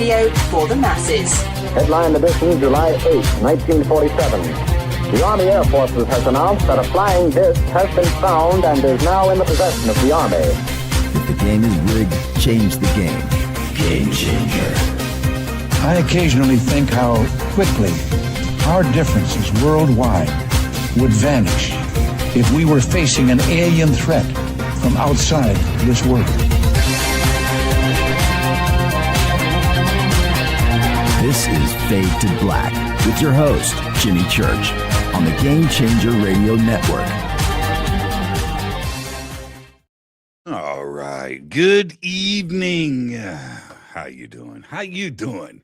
radio for the masses. Headline edition, July 8, 1947. The Army Air Forces has announced that a flying disc has been found and is now in the possession of the Army. If the game is rigged, change the game. Game changer. I occasionally think how quickly our differences worldwide would vanish if we were facing an alien threat from outside this world. This is Fade to Black with your host, Jimmy Church, on the Game Changer Radio Network. All right. Good evening. How you doing? How you doing?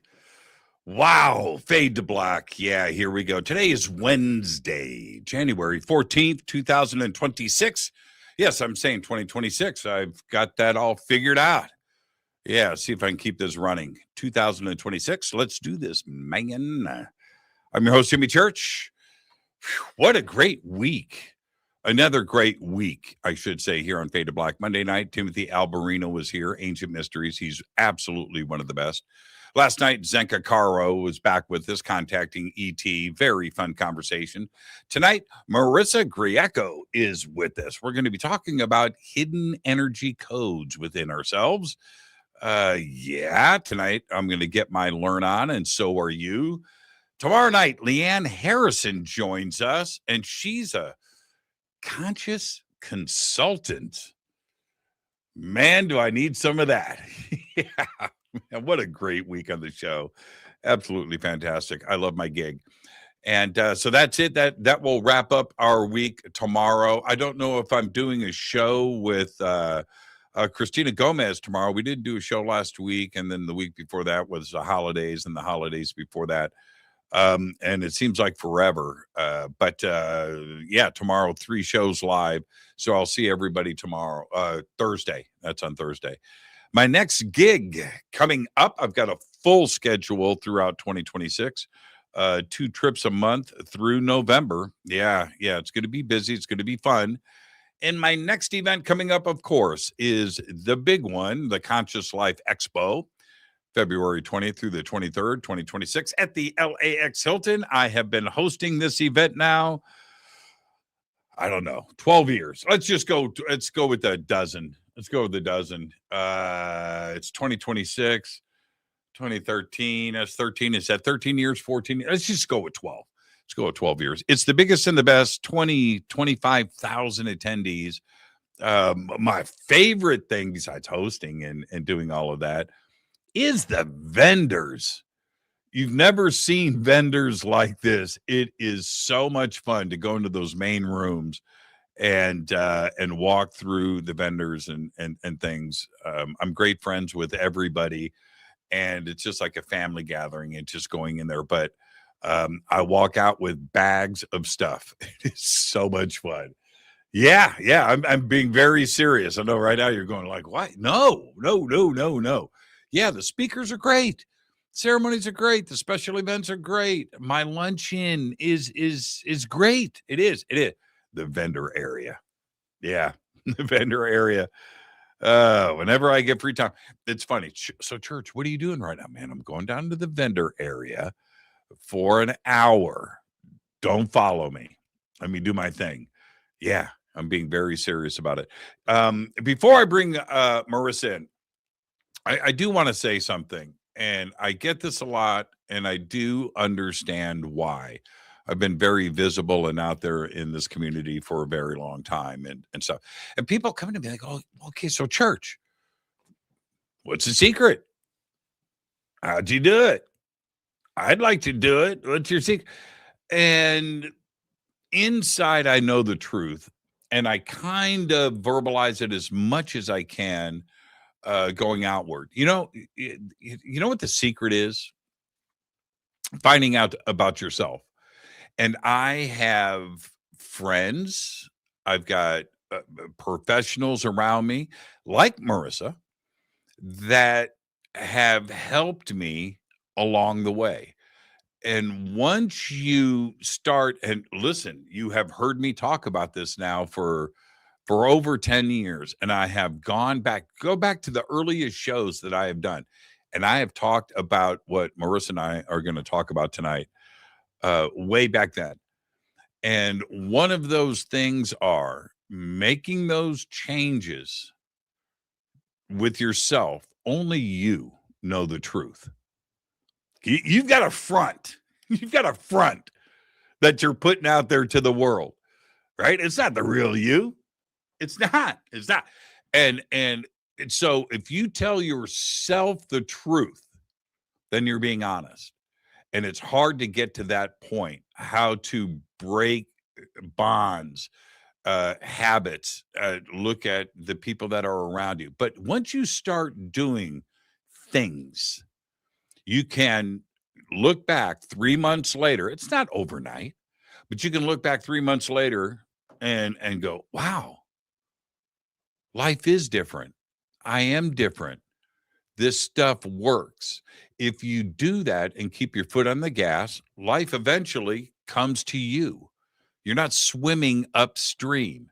Wow. Fade to Black. Yeah, here we go. Today is Wednesday, January 14th, 2026. Yes, I'm saying 2026. I've got that all figured out. Yeah, see if I can keep this running. 2026. Let's do this, man. I'm your host, Jimmy Church. Whew, what a great week. Another great week, I should say, here on Fade to Black. Monday night, Timothy Alberino was here, Ancient Mysteries. He's absolutely one of the best. Last night, Zenka Caro was back with us, contacting ET. Very fun conversation. Tonight, Marisa Grieco is with us. We're going to be talking about hidden energy codes within ourselves. Tonight I'm going to get my learn on, and so are you. Tomorrow night, Leanne Harrison joins us, and she's a conscious consultant. Man, do I need some of that. Yeah. Man, what a great week on the show. Absolutely fantastic. I love my gig. And so that's it. That will wrap up our week tomorrow. I don't know if I'm doing a show with Christina Gomez tomorrow. We did do a show last week, and then the week before that was the holidays, and the holidays before that. And it seems like forever. But tomorrow, 3 shows live. So I'll see everybody tomorrow, Thursday. That's on Thursday. My next gig coming up, I've got a full schedule throughout 2026. 2 trips a month through November. Yeah, it's going to be busy. It's going to be fun. And my next event coming up, of course, is the big one, the Conscious Life Expo, February 20th through the 23rd, 2026 at the LAX Hilton. I have been hosting this event now, I don't know, 12 years. Let's go with a dozen. Let's go with a dozen. It's 2026, 2013. That's 13. Is that 13 years, 14 years? Let's just go with 12. Let's go with 12 years. It's the biggest and the best, 25,000 attendees. My favorite thing besides hosting and doing all of that is the vendors. You've never seen vendors like this. It is so much fun to go into those main rooms and walk through the vendors and things. I'm great friends with everybody, and it's just like a family gathering and just going in there. But I walk out with bags of stuff. It is so much fun. Yeah. I'm being very serious. I know right now you're going like, what? No. Yeah, the speakers are great. Ceremonies are great. The special events are great. My luncheon is great. It is. The vendor area. Yeah, the vendor area. Whenever I get free time, it's funny. So, Church, what are you doing right now, man? I'm going down to the vendor area for an hour. Don't follow me. Let me do my thing. Yeah, I'm being very serious about it. Before I bring Marissa in, I do want to say something, and I get this a lot, and I do understand why. I've been very visible and out there in this community for a very long time and stuff. And people come to me like, oh, okay, so Church, what's the secret? How'd you do it? I'd like to do it. What's your secret? And inside, I know the truth, and I kind of verbalize it as much as I can going outward. You know what the secret is? Finding out about yourself. And I have friends, I've got professionals around me, like Marissa, that have helped me along the way. And once you start, and listen, you have heard me talk about this now for over 10 years, and I have go back to the earliest shows that I have done. And I have talked about what Marissa and I are going to talk about tonight way back then. And one of those things are making those changes with yourself. Only you know the truth. You've got a front. You've got a front that you're putting out there to the world, right? It's not the real you. It's not. It's not. And so if you tell yourself the truth, then you're being honest. And it's hard to get to that point, how to break bonds, habits, look at the people that are around you. But once you start doing things, you can look back 3 months later. It's not overnight, but you can look back 3 months later and go, wow, life is different. I am different. This stuff works. If you do that and keep your foot on the gas, life eventually comes to you. You're not swimming upstream.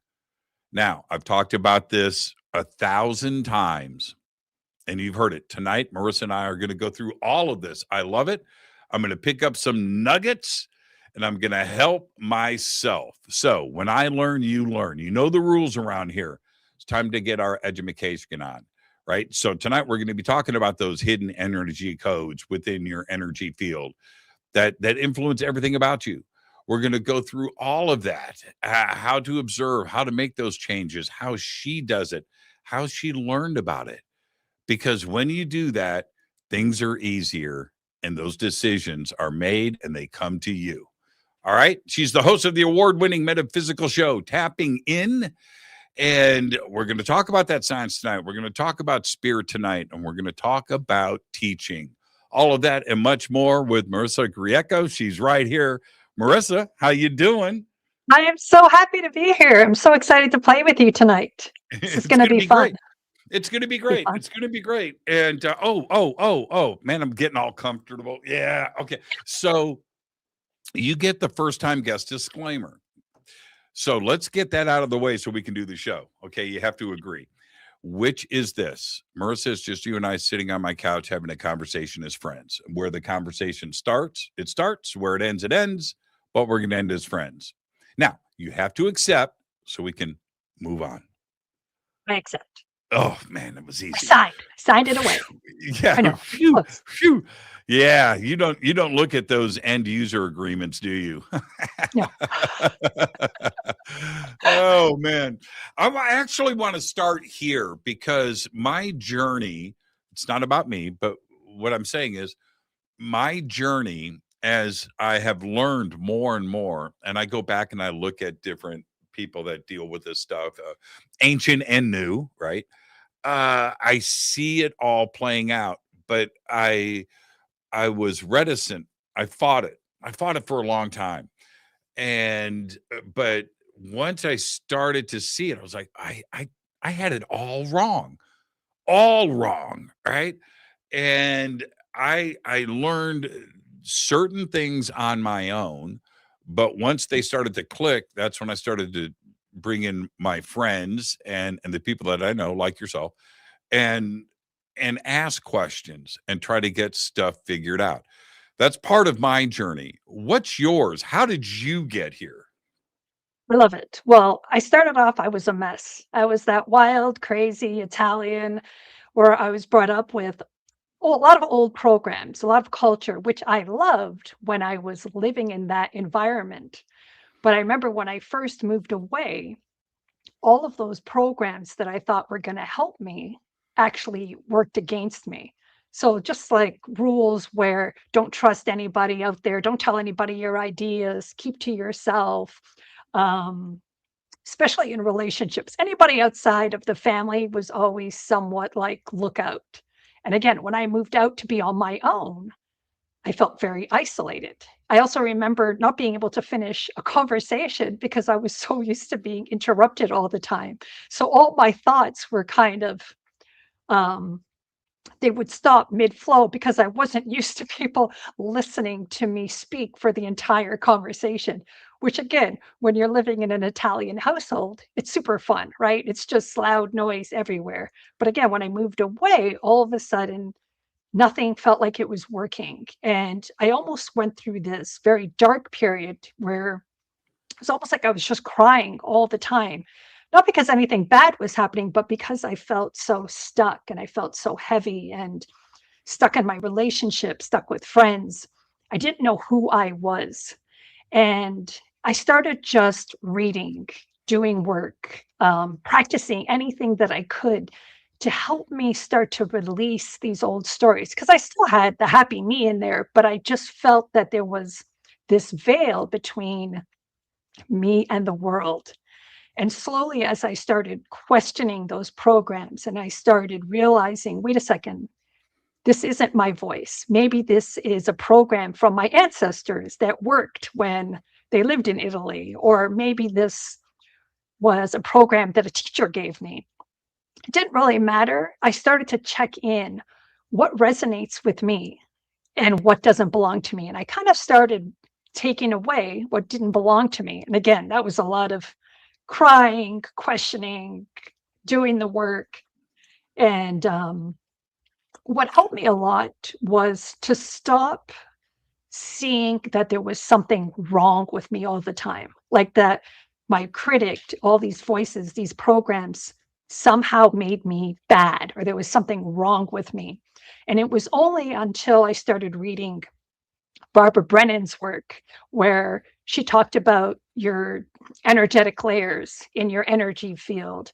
Now, I've talked about this 1,000 times, and you've heard it. Tonight, Marissa and I are going to go through all of this. I love it. I'm going to pick up some nuggets, and I'm going to help myself. So when I learn, you learn. You know the rules around here. It's time to get our education on, right? So tonight, we're going to be talking about those hidden energy codes within your energy field that influence everything about you. We're going to go through all of that, how to observe, how to make those changes, how she does it, how she learned about it. Because when you do that, things are easier and those decisions are made and they come to you. All right. She's the host of the award-winning metaphysical show, Tapping In. And we're going to talk about that science tonight. We're going to talk about spirit tonight, and we're going to talk about teaching. All of that and much more with Marisa Grieco. She's right here. Marissa, how you doing? I am so happy to be here. I'm so excited to play with you tonight. This is going to be fun. Great. It's going to be great. It's going to be great. And man, I'm getting all comfortable. Yeah. Okay. So you get the first time guest disclaimer. So let's get that out of the way so we can do the show. Okay. You have to agree. Which is this? Marissa, is just you and I sitting on my couch having a conversation as friends. Where the conversation starts, it starts. Where it ends. But we're going to end as friends. Now, you have to accept so we can move on. I accept. Oh, man, that was easy. I signed it away. Yeah. I know. Phew. Yeah, you don't look at those end user agreements, do you? No. Oh, man. I actually want to start here because my journey, it's not about me, but what I'm saying is my journey, as I have learned more and more, and I go back and I look at different people that deal with this stuff, ancient and new, right? I see it all playing out, but I was reticent. I fought it for a long time. But once I started to see it, I was like, I had it all wrong, right? And I learned certain things on my own, but once they started to click, that's when I started to bring in my friends and the people that I know, like yourself, and ask questions and try to get stuff figured out. That's part of my journey. What's yours? How did you get here? I love it. Well, I started off, I was a mess. I was that wild, crazy Italian where I was brought up with a lot of old programs, a lot of culture, which I loved when I was living in that environment. But I remember when I first moved away, all of those programs that I thought were going to help me actually worked against me. So just like rules where don't trust anybody out there, don't tell anybody your ideas, keep to yourself, especially in relationships. Anybody outside of the family was always somewhat like look out. And again, when I moved out to be on my own, I felt very isolated. I also remember not being able to finish a conversation because I was so used to being interrupted all the time. So all my thoughts were kind of, they would stop mid-flow because I wasn't used to people listening to me speak for the entire conversation, which again, when you're living in an Italian household, it's super fun, right? It's just loud noise everywhere. But again, when I moved away, all of a sudden, nothing felt like it was working. And I almost went through this very dark period where it was almost like I was just crying all the time. Not because anything bad was happening, but because I felt so stuck and I felt so heavy and stuck in my relationship, stuck with friends. I didn't know who I was. And I started just reading, doing work, practicing anything that I could to help me start to release these old stories. Because I still had the happy me in there, but I just felt that there was this veil between me and the world. And slowly, as I started questioning those programs and I started realizing, wait a second, this isn't my voice. Maybe this is a program from my ancestors that worked when they lived in Italy, or maybe this was a program that a teacher gave me. It didn't really matter. I started to check in what resonates with me and what doesn't belong to me. And I kind of started taking away what didn't belong to me. And again, that was a lot of crying, questioning, doing the work. And what helped me a lot was to stop seeing that there was something wrong with me all the time. Like that my critic, all these voices, these programs somehow made me bad, or there was something wrong with me. And it was only until I started reading Barbara Brennan's work where she talked about your energetic layers in your energy field.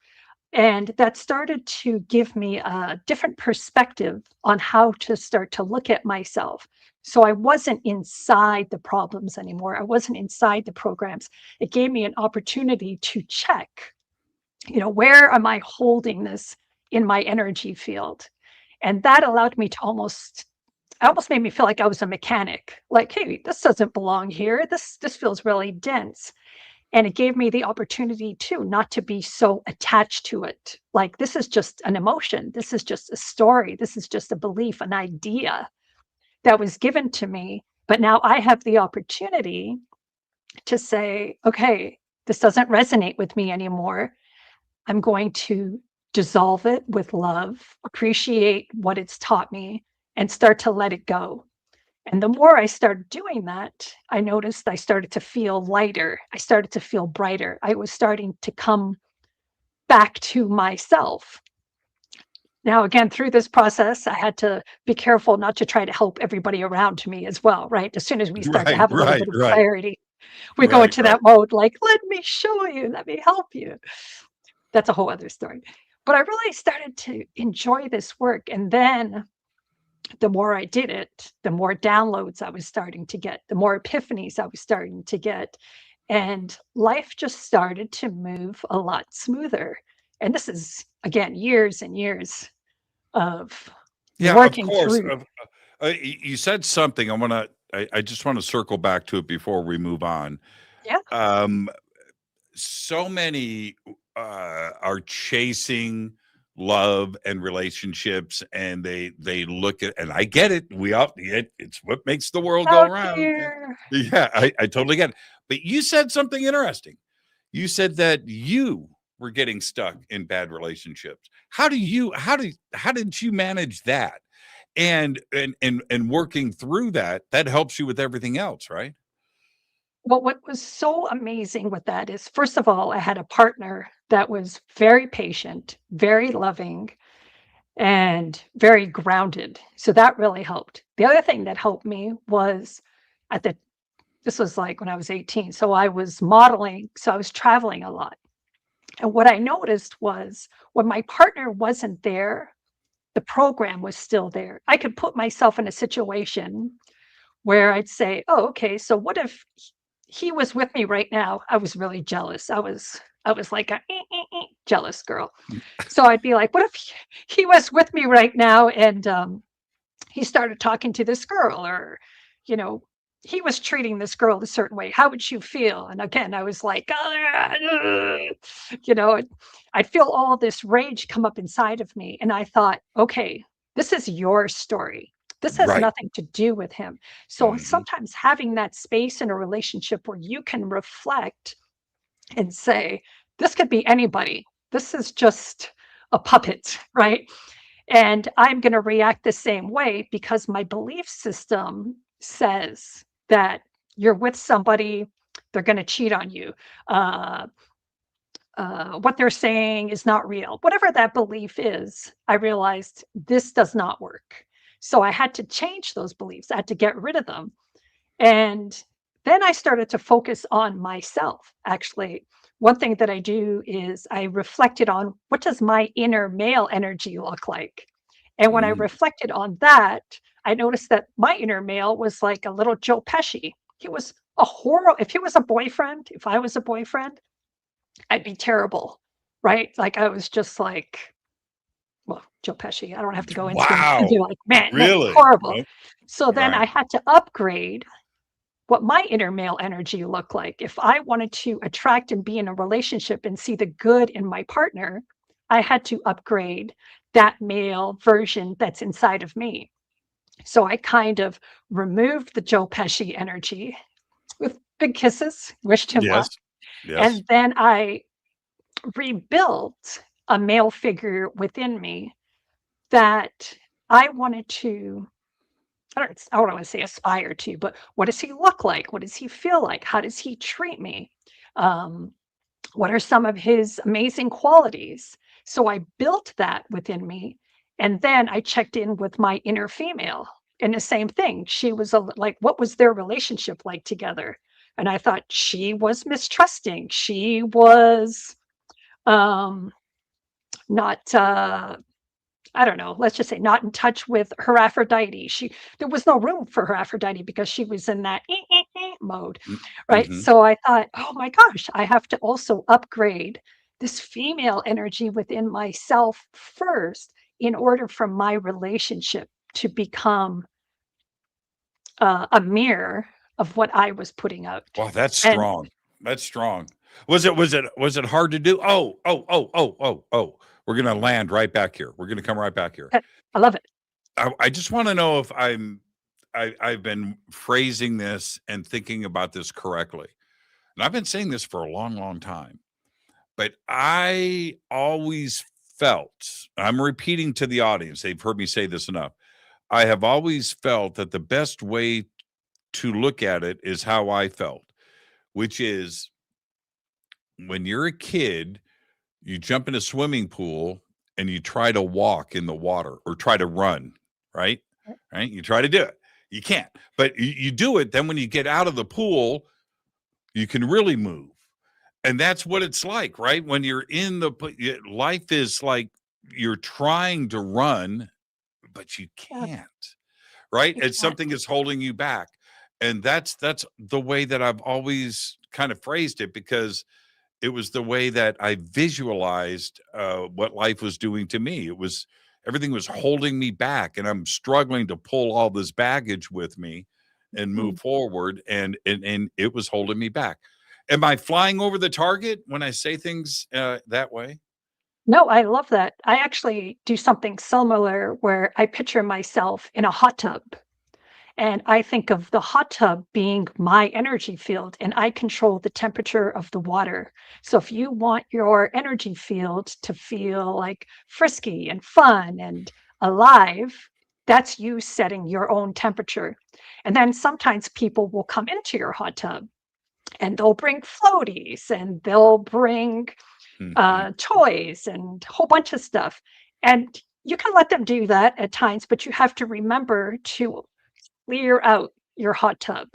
And that started to give me a different perspective on how to start to look at myself. So I wasn't inside the problems anymore. I wasn't inside the programs. It gave me an opportunity to check, where am I holding this in my energy field? And that allowed me to almost made me feel like I was a mechanic. Like, hey, this doesn't belong here. This feels really dense. And it gave me the opportunity too, not to be so attached to it. Like, this is just an emotion. This is just a story. This is just a belief, an idea that was given to me. But now I have the opportunity to say, okay, this doesn't resonate with me anymore. I'm going to dissolve it with love, appreciate what it's taught me, and start to let it go. And the more I started doing that, I noticed I started to feel lighter. I started to feel brighter. I was starting to come back to myself. Now, again, through this process, I had to be careful not to try to help everybody around me as well, right? As soon as we start to have a little bit of clarity, we go into that mode like, let me show you, let me help you. That's a whole other story. But I really started to enjoy this work. And then the more I did it, the more downloads I was starting to get, the more epiphanies I was starting to get. And life just started to move a lot smoother. And this is, again, years and years of working through. You said something. I just want to circle back to it before we move on. Yeah. So many are chasing love and relationships, and they look at, and I get it. It's what makes the world go around. Yeah, I totally get it. But you said something interesting. You said that you were getting stuck in bad relationships. How did you manage that? And working through that helps you with everything else, right? Well, what was so amazing with that is, first of all, I had a partner that was very patient, very loving, and very grounded. So that really helped. The other thing that helped me was this was like when I was 18. So I was modeling. So I was traveling a lot. And what I noticed was when my partner wasn't there, the program was still there. I could put myself in a situation where I'd say, oh, okay, so what if he was with me right now? I was really jealous. I was like a jealous girl. So I'd be like, what if he was with me right now and he started talking to this girl, or, he was treating this girl a certain way? How would you feel? And again, I was like, I'd feel all this rage come up inside of me. And I thought, okay, this is your story. This has nothing to do with him. So sometimes having that space in a relationship where you can reflect and say, this could be anybody. This is just a puppet, right? And I'm going to react the same way because my belief system says that you're with somebody, they're going to cheat on you. Uh, what they're saying is not real. Whatever that belief is, I realized this does not work. So I had to change those beliefs. I had to get rid of them. And then I started to focus on myself. Actually, one thing that I do is I reflected on what does my inner male energy look like? And when I Mm. reflected on that, I noticed that my inner male was like a little Joe Pesci. He was a horrible, if he was a boyfriend, if I was a boyfriend, I'd be terrible, right? Like I was just like, well, Joe Pesci, I don't have to go into him. I'd Wow. be like, man, no, Really? horrible. Oh, So then right. I had to upgrade what my inner male energy looked like. If I wanted to attract and be in a relationship and see the good in my partner, I had to upgrade that male version that's inside of me. So I kind of removed the Joe Pesci energy with big kisses, wished him Yes. luck. Yes. And then I rebuilt a male figure within me that I wanted to, I don't want to say aspire to, but what does he look like? What does he feel like? How does he treat me? Um, what are some of his amazing qualities? So I built that within me. And then I checked in with my inner female. And the same thing. She was like, what was their relationship like together? And I thought she was mistrusting. She was um, not I don't know, let's just say not in touch with her Aphrodite. There was no room for her Aphrodite because she was in that mode, right? Mm-hmm. So I thought, oh my gosh, I have to also upgrade this female energy within myself first in order for my relationship to become a mirror of what I was putting out. Wow, that's And strong. That's strong. Was it hard to do? Oh. We're gonna land right back here. We're gonna come right back here. I love it. I just want to know if I've been phrasing this and thinking about this correctly. And I've been saying this for a long, long time. But I always felt, I'm repeating to the audience, they've heard me say this enough. I have always felt that the best way to look at it is how I felt, which is when you're a kid, you jump in a swimming pool and you try to walk in the water or try to run, right? Right? You try to do it. You can't, but you do it. Then when you get out of the pool, you can really move. And that's what it's like, right? When you're in the life is like you're trying to run, but you Yeah, can't, right? you And can't. something is holding you back. And that's the way that I've always kind of phrased it because it was the way that I visualized what life was doing to me. It was everything was holding me back, and I'm struggling to pull all this baggage with me and Mhm. move forward. And it was holding me back. Am I flying over the target when I say things that way? No, I love that. I actually do something similar where I picture myself in a hot tub. And I think of the hot tub being my energy field, and I control the temperature of the water. So if you want your energy field to feel like frisky and fun and alive, that's you setting your own temperature. And then sometimes people will come into your hot tub and they'll bring floaties and they'll bring Mhm. toys and a whole bunch of stuff. And you can let them do that at times, but you have to remember to clear out your hot tub.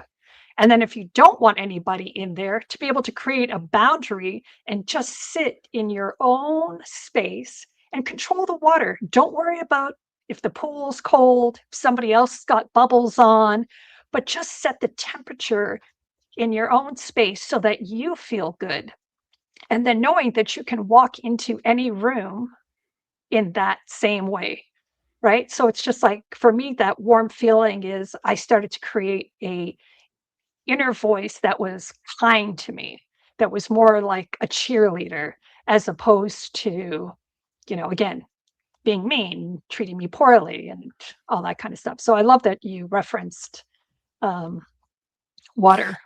And then if you don't want anybody in there, to be able to create a boundary and just sit in your own space and control the water. Don't worry about if the pool's cold, if somebody else got bubbles on, but just set the temperature in your own space so that you feel good. And then knowing that you can walk into any room in that same way, right? So it's just like for me, that warm feeling is I started to create a inner voice that was kind to me, that was more like a cheerleader as opposed to, again, being mean, treating me poorly, and all that kind of stuff. So I love that you referenced um, water.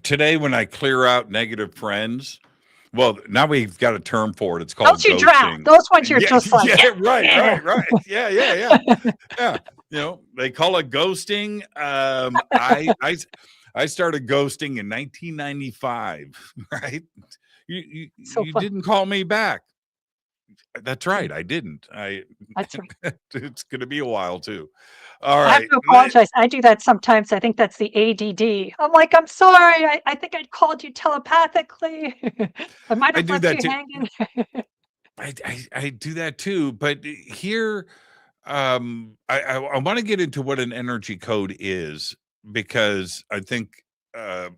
Today, when I clear out negative friends, Well, now we've got a term for it. It's called Those you drown. ghosting. Those ones you're Yeah, just like, yeah, yeah. right. Yeah. They call it ghosting. I started ghosting in 1995, right? So You fun. didn't call me back. That's right. Yeah, I didn't. that's right. It's going to be a while too. All I have right. to apologize. I do that sometimes. I think that's the ADD. I'm like, I'm sorry. I think I called you telepathically. I might I have do left that you too. hanging. I do that too. But here, I want to get into what an energy code is, because I think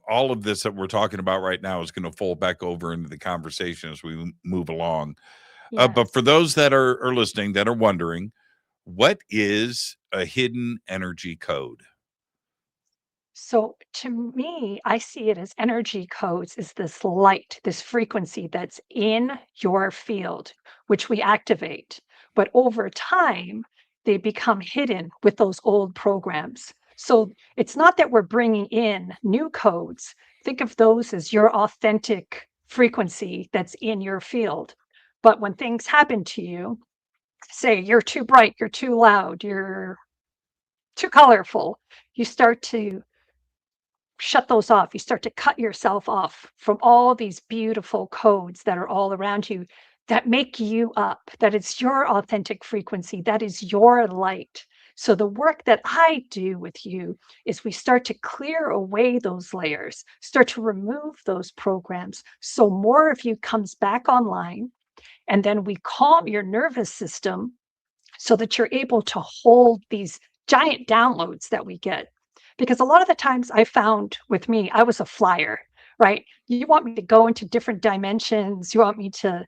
all of this that we're talking about right now is going to fold back over into the conversation as we move along. But for Yes. those that are listening that are wondering, what is a hidden energy code? So to me, I see it as energy codes is this light, this frequency that's in your field, which we activate. But over time, they become hidden with those old programs. So it's not that we're bringing in new codes. Think of those as your authentic frequency that's in your field. But when things happen to you, say you're too bright, you're too loud, you're too colorful, you start to shut those off. You start to cut yourself off from all these beautiful codes that are all around you that make you up, that it's your authentic frequency, that is your light. So, the work that I do with you is we start to clear away those layers, start to remove those programs. So, more of you comes back online. And then we calm your nervous system so that you're able to hold these giant downloads that we get. Because a lot of the times I found with me, I was a flyer, right? You want me to go into different dimensions, you want me to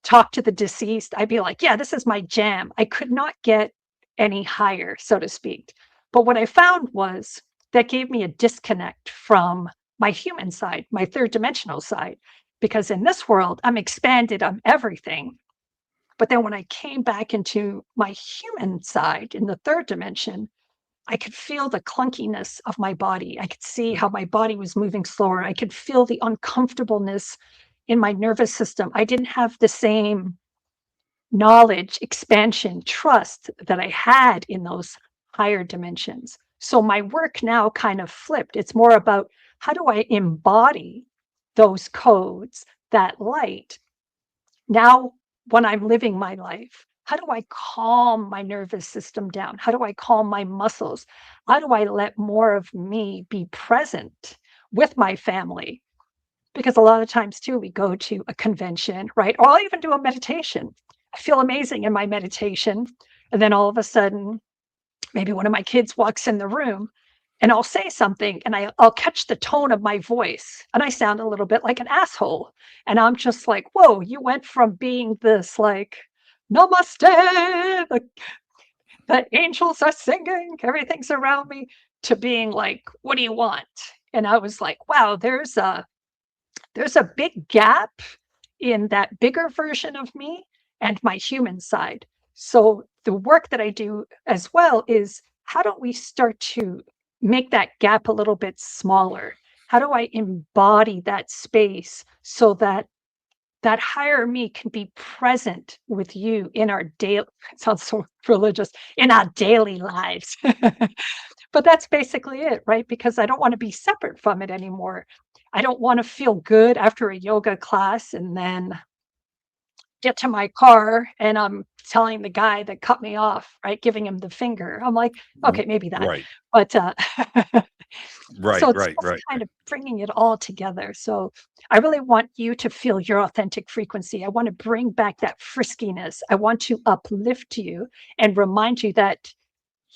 talk to the deceased. I'd be like, yeah, this is my jam. I could not get any higher, so to speak. But what I found was that gave me a disconnect from my human side, my third dimensional side. Because in this world, I'm expanded, I'm everything. But then when I came back into my human side in the third dimension, I could feel the clunkiness of my body. I could see how my body was moving slower. I could feel the uncomfortableness in my nervous system. I didn't have the same knowledge, expansion, trust that I had in those higher dimensions. So my work now kind of flipped. It's more about how do I embody those codes, that light, now, when I'm living my life, how do I calm my nervous system down? How do I calm my muscles? How do I let more of me be present with my family? Because a lot of times, too, we go to a convention, right? Or I'll even do a meditation. I feel amazing in my meditation. And then all of a sudden, maybe one of my kids walks in the room and I'll say something and I'll catch the tone of my voice and I sound a little bit like an asshole. And I'm just like, whoa, you went from being this like, namaste, the angels are singing, everything's around me, to being like, what do you want? And I was like, wow, there's a big gap in that bigger version of me and my human side. So the work that I do as well is how do we start to make that gap a little bit smaller? How do I embody that space so that that higher me can be present with you in our daily, it sounds so religious, in our daily lives. But that's basically it, right? Because I don't want to be separate from it anymore. I don't want to feel good after a yoga class and then get to my car and I'm telling the guy that cut me off, right, giving him the finger. I'm like, R- okay, maybe that. Right, But so it's just right. kind of bringing it all together. So I really want you to feel your authentic frequency. I want to bring back that friskiness. I want to uplift you and remind you that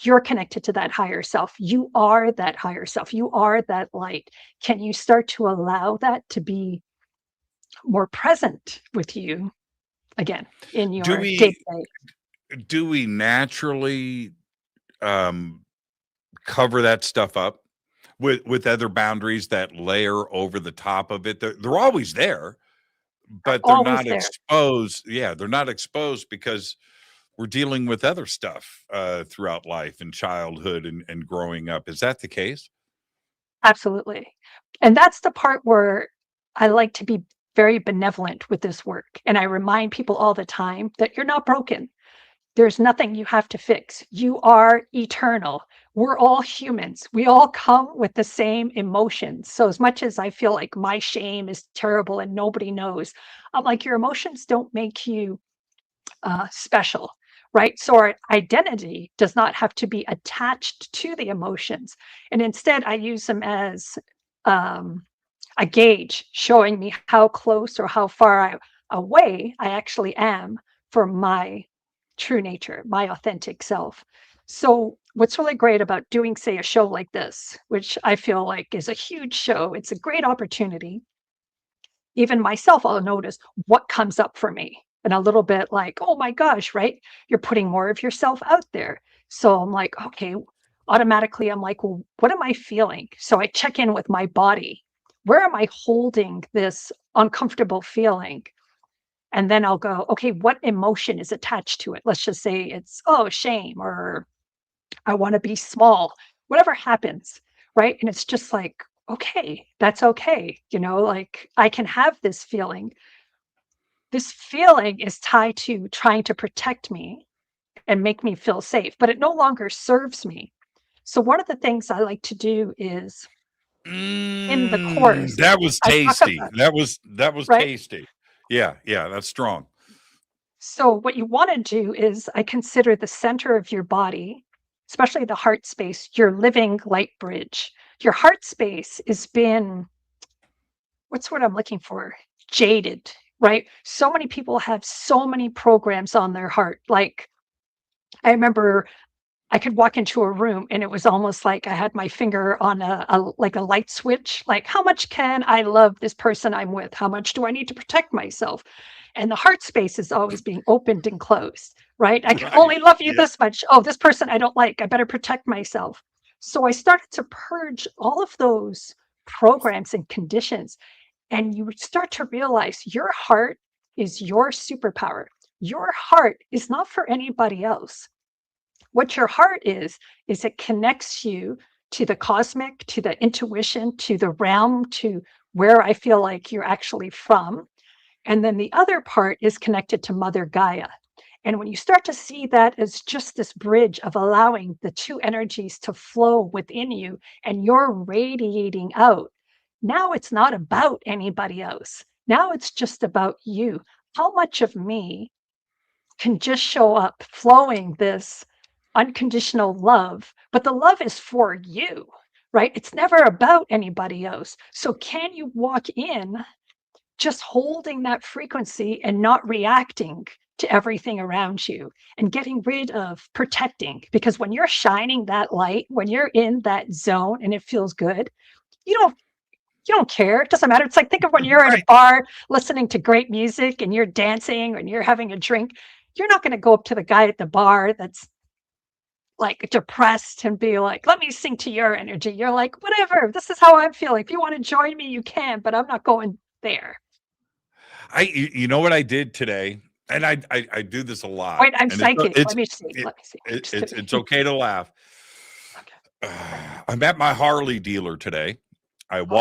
you're connected to that higher self. You are that higher self. You are that light. Can you start to allow that to be more present with you again in Do your day we to day? do we naturally um cover that stuff up with other boundaries that layer over the top of it? They're always there, Are but they're always not there. exposed. Yeah, they're not exposed because we're dealing with other stuff throughout life and childhood and growing up. Is that the case? Absolutely. And that's the part where I like to be very benevolent with this work. And I remind people all the time that you're not broken. There's nothing you have to fix. You are eternal. We're all humans. We all come with the same emotions. So as much as I feel like my shame is terrible and nobody knows, I'm like, your emotions don't make you special, right? So our identity does not have to be attached to the emotions. And instead, I use them as a gauge showing me how close or how far away I actually am from my true nature, my authentic self. So, what's really great about doing, say, a show like this, which I feel like is a huge show, it's a great opportunity. Even myself, I'll notice what comes up for me. And a little bit like, oh my gosh, right? You're putting more of yourself out there. So I'm like, okay, automatically, I'm like, well, what am I feeling? So I check in with my body. Where am I holding this uncomfortable feeling? And then I'll go, okay, what emotion is attached to it? Let's just say it's, oh, shame, or I want to be small, whatever happens, right? And it's just like, okay, that's okay. Like I can have this feeling. This feeling is tied to trying to protect me and make me feel safe, but it no longer serves me. So one of the things I like to do is in the course, That was I talk tasty. about, That was right? tasty. Yeah, yeah, that's strong. So what you want to do is I consider the center of your body, especially the heart space, your living light bridge. Your heart space has been, what's what I'm looking for? Jaded, right? So many people have so many programs on their heart. Like I remember I could walk into a room and it was almost like I had my finger on a light switch. Like, how much can I love this person I'm with? How much do I need to protect myself? And the heart space is always being opened and closed, right? I can Right. only love you Yeah. this much. Oh, this person I don't like. I better protect myself. So I started to purge all of those programs and conditions. And you would start to realize your heart is your superpower. Your heart is not for anybody else. What your heart is it connects you to the cosmic, to the intuition, to the realm, to where I feel like you're actually from. And then the other part is connected to Mother Gaia. And when you start to see that as just this bridge of allowing the two energies to flow within you and you're radiating out, now it's not about anybody else. Now it's just about you. How much of me can just show up flowing this unconditional love, but the love is for you, right? It's never about anybody else. So, can you walk in just holding that frequency and not reacting to everything around you and getting rid of protecting? Because when you're shining that light, when you're in that zone and it feels good, you don't. You don't care. It doesn't matter. It's like think of when you're at a Right. bar listening to great music and you're dancing and you're having a drink. You're not going to go up to the guy at the bar that's like depressed and be like, let me sing to your energy. You're like, whatever, this is how I'm feeling. If you want to join me, you can, but I'm not going there. You know what I did today, and I do this a lot, Wait, I'm and it's psychic. it's Let me see. it, Let me see. I'm it, just it's kidding. it's okay to laugh. Okay. I'm at my Harley dealer today. I Awesome.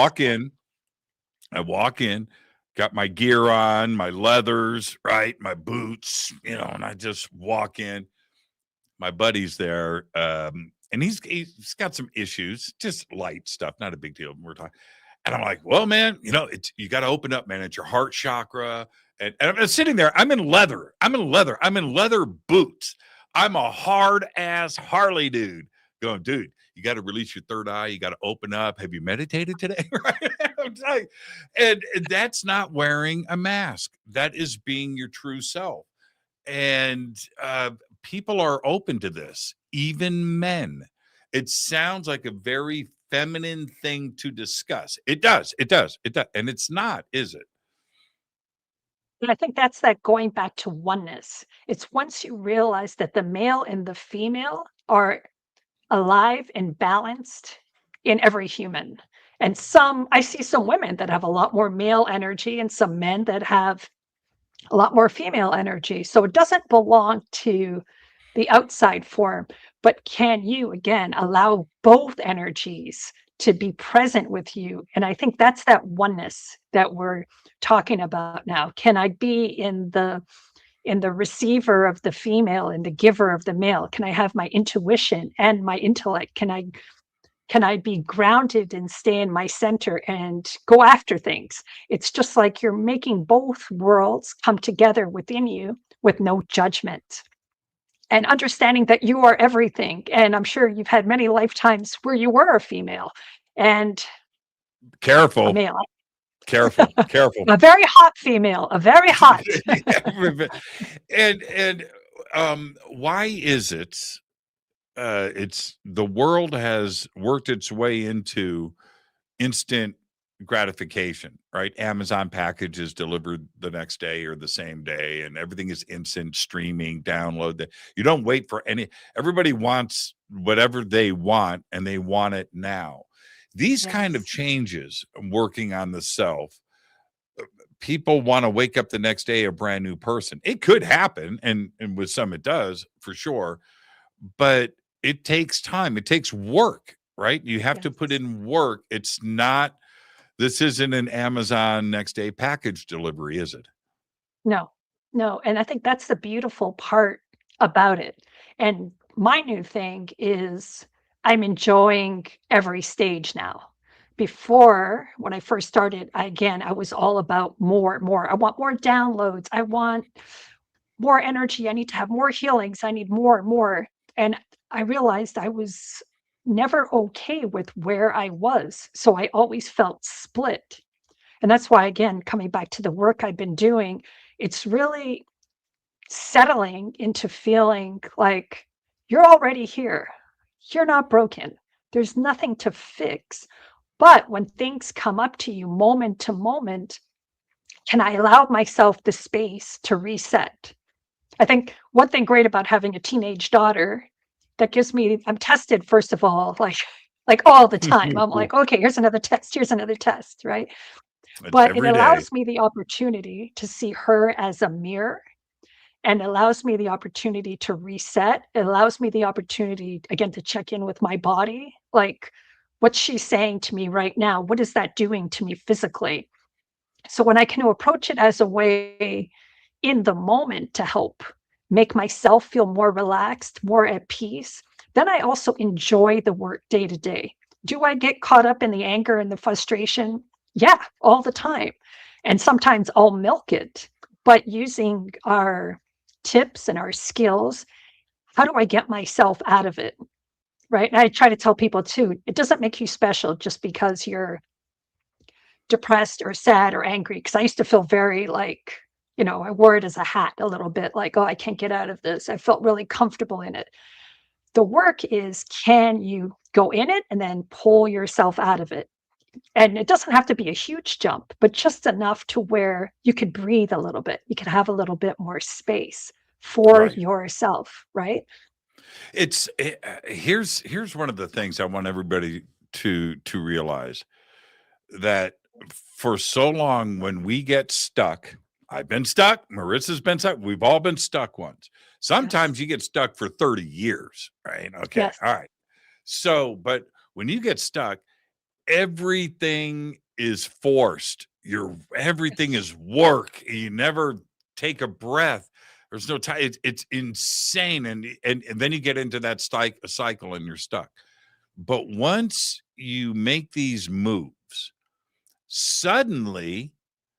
walk in, got my gear on, my leathers, right, my boots, and I just walk in. My buddy's there, and he's got some issues, just light stuff, not a big deal. We're talking, and I'm like, well, man, it's you got to open up, man. It's your heart chakra, and I'm sitting there. I'm in leather. I'm in leather boots. I'm a hard ass Harley dude. Going, dude, you got to release your third eye. You got to open up. Have you meditated today? Right? I'm like, and that's not wearing a mask. That is being your true self. And people are open to this, even men. It sounds like a very feminine thing to discuss. It does, and it's not, is it? And I think that's that going back to oneness. It's once you realize that the male and the female are alive and balanced in every human. And I see some women that have a lot more male energy and some men that have a lot more female energy. So it doesn't belong to the outside form, but can you again allow both energies to be present with you. And I think that's that oneness that we're talking about now. Can I be in the receiver of the female and the giver of the male? Can I have my intuition and my intellect? Can I be grounded and stay in my center and go after things? It's just like you're making both worlds come together within you with no judgment and understanding that you are everything. And I'm sure you've had many lifetimes where you were a female and a Careful, male, careful, careful. a very hot female, a very hot. And why is it it's the world has worked its way into instant gratification, right? Amazon packages delivered the next day or the same day, and everything is instant streaming, download that. You don't wait for everybody wants whatever they want, and they want it now. These kind of Yes. changes, working on the self, people want to wake up the next day a brand new person. It could happen, and with some it does for sure, but it takes time. It takes work, right? You have to put Yes. in work. This isn't an Amazon next day package delivery, is it? No, no. And I think that's the beautiful part about it. And my new thing is I'm enjoying every stage now. Before, when I first started, I was all about more, more. I want more downloads. I want more energy. I need to have more healings. I need more, more. And I realized I was never okay with where I was. So I always felt split. And that's why, again, coming back to the work I've been doing, it's really settling into feeling like you're already here. You're not broken. There's nothing to fix. But when things come up to you moment to moment, can I allow myself the space to reset? I think one thing great about having a teenage daughter that gives me, I'm tested, first of all, like all the time. I'm like, okay, here's another test, right? It's But it every day. allows me the opportunity to see her as a mirror and allows me the opportunity to reset. It allows me the opportunity, again, to check in with my body. Like, what's she saying to me right now? What is that doing to me physically? So when I can approach it as a way in the moment to help make myself feel more relaxed, more at peace, then I also enjoy the work day to day. Do I get caught up in the anger and the frustration? Yeah, all the time. And sometimes I'll milk it. But using our tips and our skills, how do I get myself out of it? Right. And I try to tell people too, it doesn't make you special just because you're depressed or sad or angry. Cause I used to feel very like, I wore it as a hat a little bit like, oh, I can't get out of this. I felt really comfortable in it. The work is, can you go in it and then pull yourself out of it? And it doesn't have to be a huge jump, but just enough to where you could breathe a little bit. You could have a little bit more space for Right. yourself, right? Here's one of the things I want everybody to realize, that for so long when we get stuck, I've been stuck, Marissa's been stuck, we've all been stuck once. Yes. Sometimes you get stuck for 30 years, right? Okay. Yes. All right. So, but when you get stuck, everything is forced. Everything Yes. is work. You never take a breath. There's no time. It's insane, and then you get into that cycle, and you're stuck. But once you make these moves, suddenly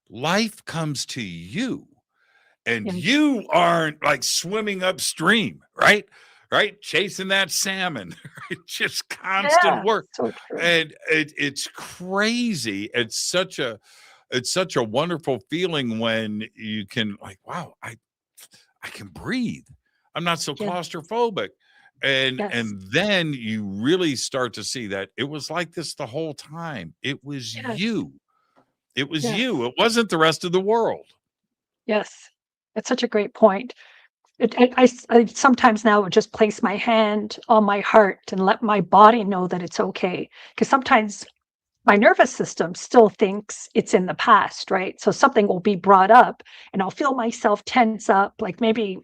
life comes to you, and Yes. you aren't like swimming upstream, right? Right, chasing that salmon, right? Just constant Yeah. work, So true. and it's crazy. It's such a wonderful feeling when you can, like, wow, I can breathe. I'm not so Yes. claustrophobic. And Yes. and then you really start to see that it was like this the whole time. It was Yes. you. It was Yes. you. It wasn't the rest of the world. Yes. That's such a great point. I sometimes now would just place my hand on my heart and let my body know that it's okay. Because sometimes my nervous system still thinks it's in the past, right? So something will be brought up and I'll feel myself tense up, like maybe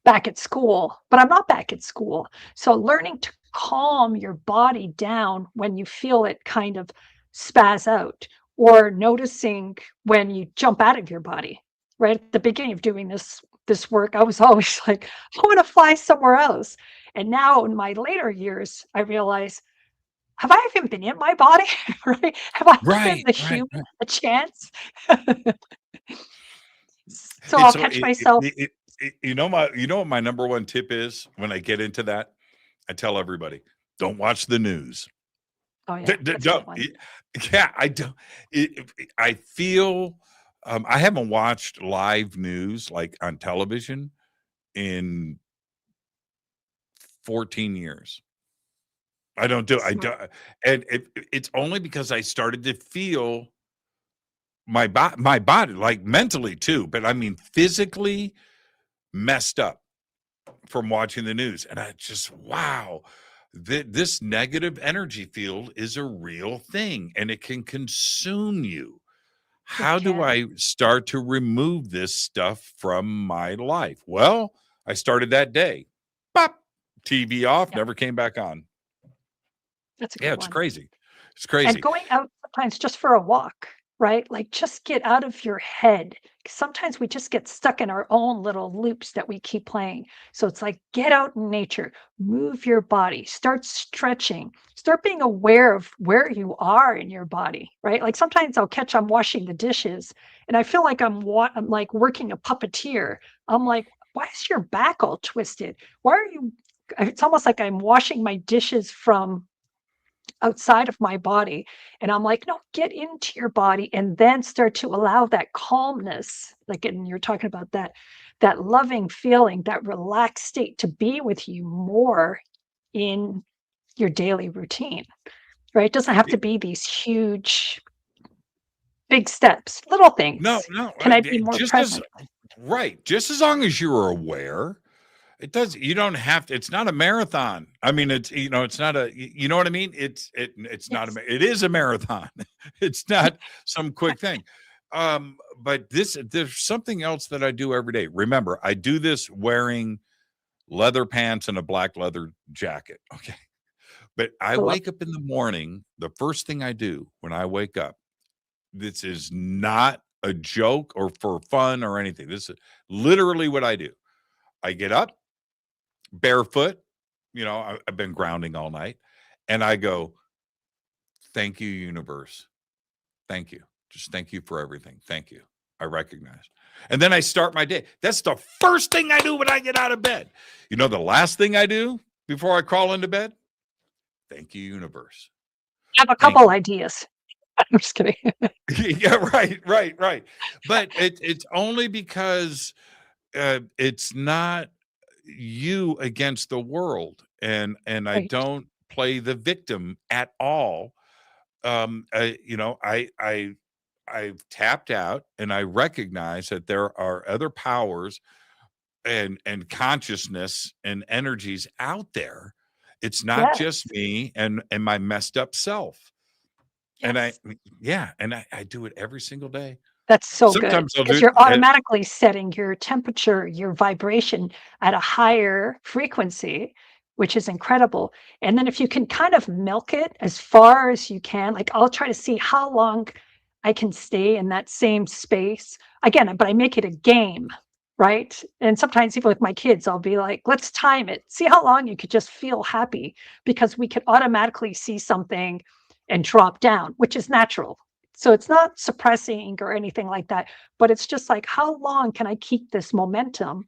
back at school, but I'm not back at school. So learning to calm your body down when you feel it kind of spaz out, or noticing when you jump out of your body. Right at the beginning of doing this work, I was always like, I want to fly somewhere else. And now in my later years, I realize, have I even been in my body? Right? Have I given Right, the right, human right. a chance? So And I'll so catch myself. you know what my number one tip is when I get into that? I tell everybody, don't watch the news. Oh yeah, that's a good Don't. one. Yeah, I don't. I feel I haven't watched live news like on television in 14 years. I don't do. I Smart. don't, and it's only because I started to feel my body, like mentally too, but I mean physically messed up from watching the news, and I just wow. This negative energy field is a real thing and it can consume you. It How do can. I start to remove this stuff from my life? Well, I started that day. Bop, TV off, Yeah, never came back on. that's a Yeah, good it's one. crazy. It's And crazy. going out sometimes just for a walk, right? Like just get out of your head. Sometimes we just get stuck in our own little loops that we keep playing. So it's like get out in nature, move your body, start stretching, start being aware of where you are in your body, right? Like sometimes I'll catch I'm washing the dishes and I feel like I'm like working a puppeteer. I'm like, why is your back all twisted? Why are you? It's almost like I'm washing my dishes from outside of my body. And I'm like, no, get into your body and then start to allow that calmness. Like, and you're talking about that loving feeling, that relaxed state to be with you more in your daily routine, right? It doesn't have Y- to be these huge, big steps, little No, things. no, Can I be more just as present? right, just as long as you're aware. It does. You don't have to. It's not a marathon. I mean, it's it's not a. You know what I mean? It's not a. Yes. It is a marathon. It's not some quick thing. But there's something else that I do every day. Remember, I do this wearing leather pants and a black leather jacket. Okay, but I I love wake up in the morning. The first thing I do when I wake up. This is not a joke or for fun or anything. This is literally what I do. I get up barefoot. I've been grounding all night, and I go, "Thank you, universe. Thank you. Just thank you for everything. Thank you. I recognize." And then I start my day. That's the first thing I do when I get out of bed. You know, the last thing I do before I crawl into bed? Thank you, universe. I have a Thank couple you. ideas. I'm just kidding. Yeah, right. But it's only because it's not you against the world, and I Right. don't play the victim at all. I've tapped out and I recognize that there are other powers and consciousness and energies out there. It's not just Yes. me and my messed up self. And Yes. I do it every single day. That's so good Sometimes I'll because do you're it. automatically setting your temperature, your vibration at a higher frequency, which is incredible. And then if you can kind of milk it as far as you can, like I'll try to see how long I can stay in that same space. Again, but I make it a game, right? And sometimes even with my kids, I'll be like, let's time it. See how long you could just feel happy because we could automatically see something and drop down, which is natural. So it's not suppressing or anything like that, but it's just like, how long can I keep this momentum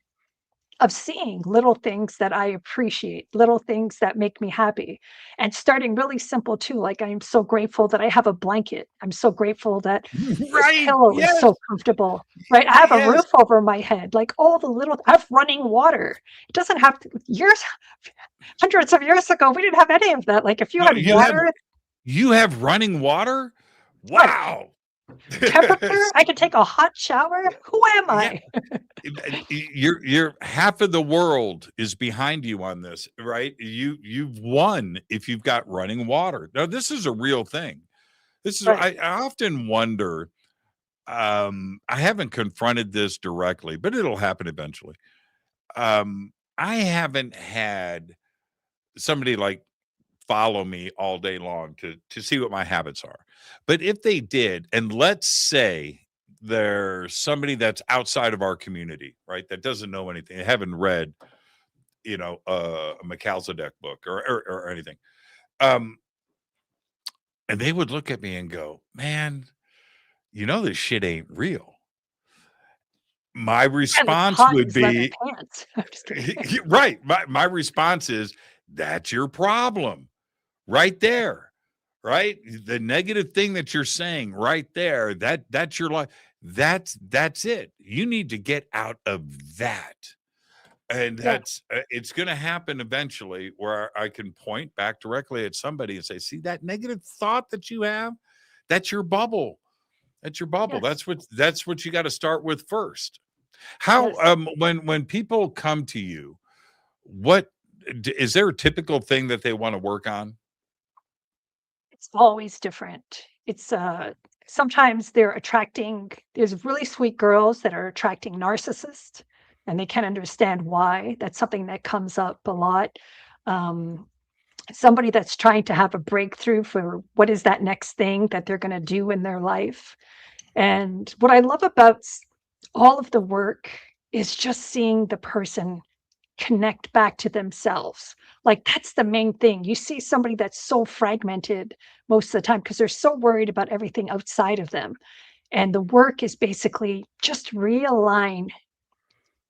of seeing little things that I appreciate, little things that make me happy? And starting really simple too. Like, I'm so grateful that I have a blanket. I'm so grateful that this Right. pillow is Yes. so comfortable, right? I have a Yes. roof over my head, like all the little, I have running water. It doesn't have to, years, hundreds of years ago, we didn't have any of that. Like, if you No, had water, you have running water? right? Wow. Temperature, I could take a hot shower. Who am Yeah. I? You're half of the world is behind you on this, right? You've won if you've got running water. Now, this is a real thing. This is Right. I often wonder, I haven't confronted this directly, but it'll happen eventually. I haven't had somebody like follow me all day long to see what my habits are. But if they did, and let's say there's somebody that's outside of our community, right, that doesn't know anything, they haven't read, a Melchizedek book or anything, and they would look at me and go, man, this shit ain't real. My And the response cotton would is leather be, pants. I'm just kidding. right. My response is, that's your problem right there, right? The negative thing that you're saying right there, that's your life. That's it. You need to get out of that. And Yeah. it's going to happen eventually where I can point back directly at somebody and say, see that negative thought that you have? That's your bubble. That's your bubble. Yes. That's what you got to start with first. How, Yes. when people come to you, what is there a typical thing that they want to work on? It's always different. It's sometimes there's really sweet girls that are attracting narcissists, and they can't understand why. That's something that comes up a lot. Um, Somebody that's trying to have a breakthrough for what is that next thing that they're going to do in their life. And what I love about all of the work is just seeing the person connect back to themselves. Like that's the main thing. You see somebody that's so fragmented most of the time because they're so worried about everything outside of them. And the work is basically just realign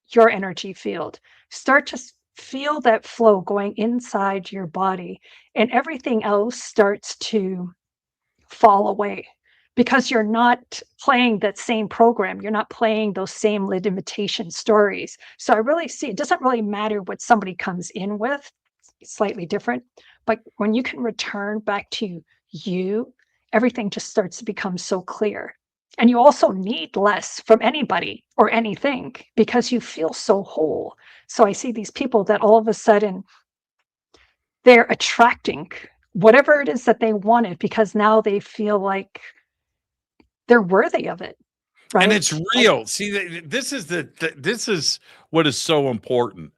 your energy field. Start to feel that flow going inside your body, and everything else starts to fall away because you're not playing that same program. You're not playing those same limitation stories. So I really see it doesn't really matter what somebody comes in with, it's slightly different. But when you can return back to you, everything just starts to become so clear. And you also need less from anybody or anything because you feel so whole. So I see these people that all of a sudden they're attracting whatever it is that they wanted because now they feel like they're worthy of it, And right? it's Like, real. See, this is this is what is so important,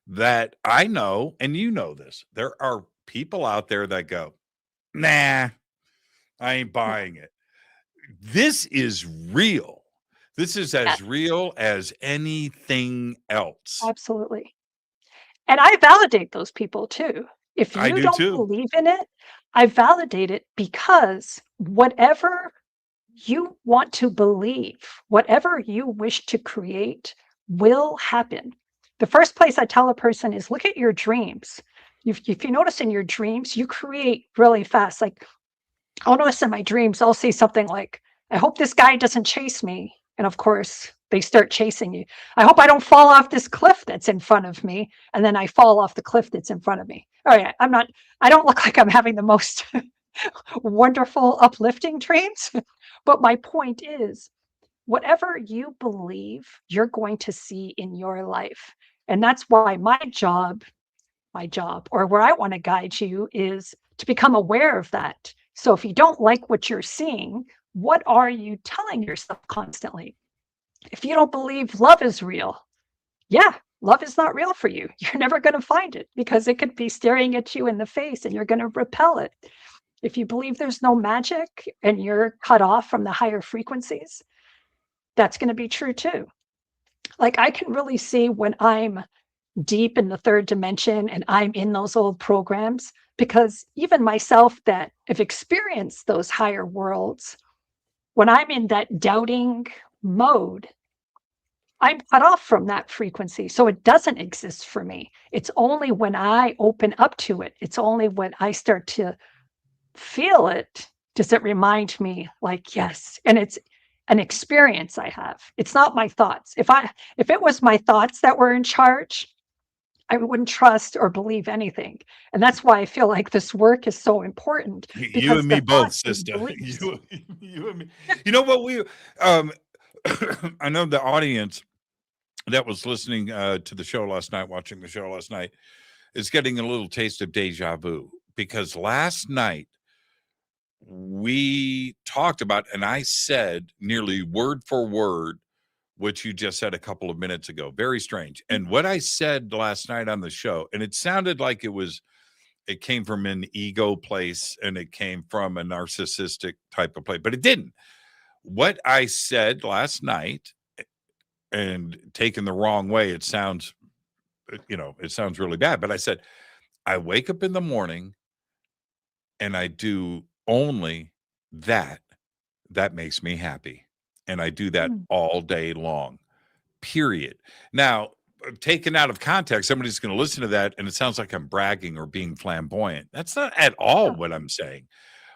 that I know, and you know this. There are people out there that go, nah, I ain't buying it. This is real. This is yes, as real as anything else. absolutely. And I validate those people too. If I you do don't too. believe in it, I validate it because whatever you want to believe, whatever you wish to create will happen. The first place I tell a person is look at your dreams. If you notice in your dreams, you create really fast. Like I'll notice in my dreams, I'll see something like, I hope this guy doesn't chase me. And of course, they start chasing you. I hope I don't fall off this cliff that's in front of me. And then I fall off the cliff that's in front of me. All right. I don't look like I'm having the most wonderful, uplifting dreams. But my point is, whatever you believe, you're going to see in your life. And that's why my job, or where I want to guide you is to become aware of that. So if you don't like what you're seeing, what are you telling yourself constantly? If you don't believe love is real, yeah, love is not real for you. You're never going to find it because it could be staring at you in the face and you're going to repel it. If you believe there's no magic and you're cut off from the higher frequencies, that's going to be true too. Like I can really see when I'm deep in the third dimension and I'm in those old programs because even myself that have experienced those higher worlds, when I'm in that doubting mode, I'm cut off from that frequency. So it doesn't exist for me. It's only when I open up to it, it's only when I start to feel it does it remind me like, yes. And it's an experience I have. It's not my thoughts. If it was my thoughts that were in charge, I wouldn't trust or believe anything. And that's why I feel like this work is so important You because and the me both, thoughts and sister. beliefs. You and me. You know what um I know the audience that was listening to the show last night, watching the show last night, is getting a little taste of deja vu, because last night we talked about, and I said nearly word for word what you just said a couple of minutes ago. Very strange. And what I said last night on the show, and it sounded like it was it came from an ego place and it came from a narcissistic type of place, but it didn't. What I said last night, and taken the wrong way, it sounds, it sounds really bad, but I said, I wake up in the morning and I do only that makes me happy. And I do that Mm. all day long, period. Now, taken out of context, somebody's going to listen to that and it sounds like I'm bragging or being flamboyant. That's not at all No, what I'm saying.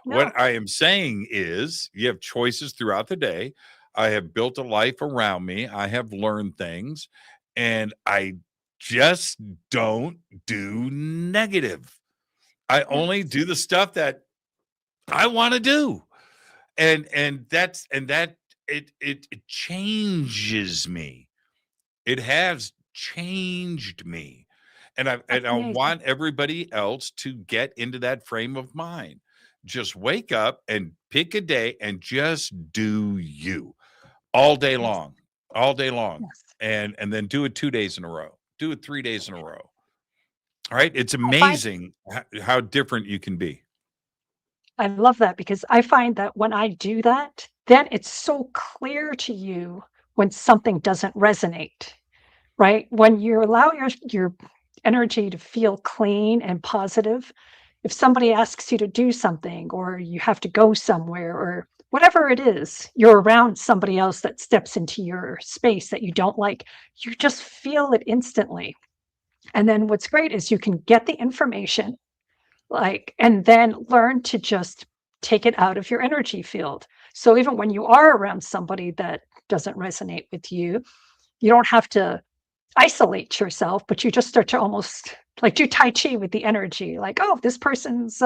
What no. I am saying is you have choices throughout the day. I have built a life around me. I have learned things, and I just don't do negative. I only Yes. do the stuff that I want to do. And that it changes me. It has changed me. That's And I amazing. want everybody else to get into that frame of mind. Just wake up and pick a day and just do you all day Yes. long, all day long. Yes. And then do it 2 days in a row. Do it 3 days in a row. All right? It's I find amazing how different you can be. I love that because I find that when I do that, then it's so clear to you when something doesn't resonate, right? When you allow your energy to feel clean and positive, if somebody asks you to do something or you have to go somewhere or whatever it is, you're around somebody else that steps into your space that you don't like, you just feel it instantly. And then what's great is you can get the information like and then learn to just take it out of your energy field. So even when you are around somebody that doesn't resonate with you, you don't have to isolate yourself, but you just start to almost like do tai chi with the energy. Like, oh, this person's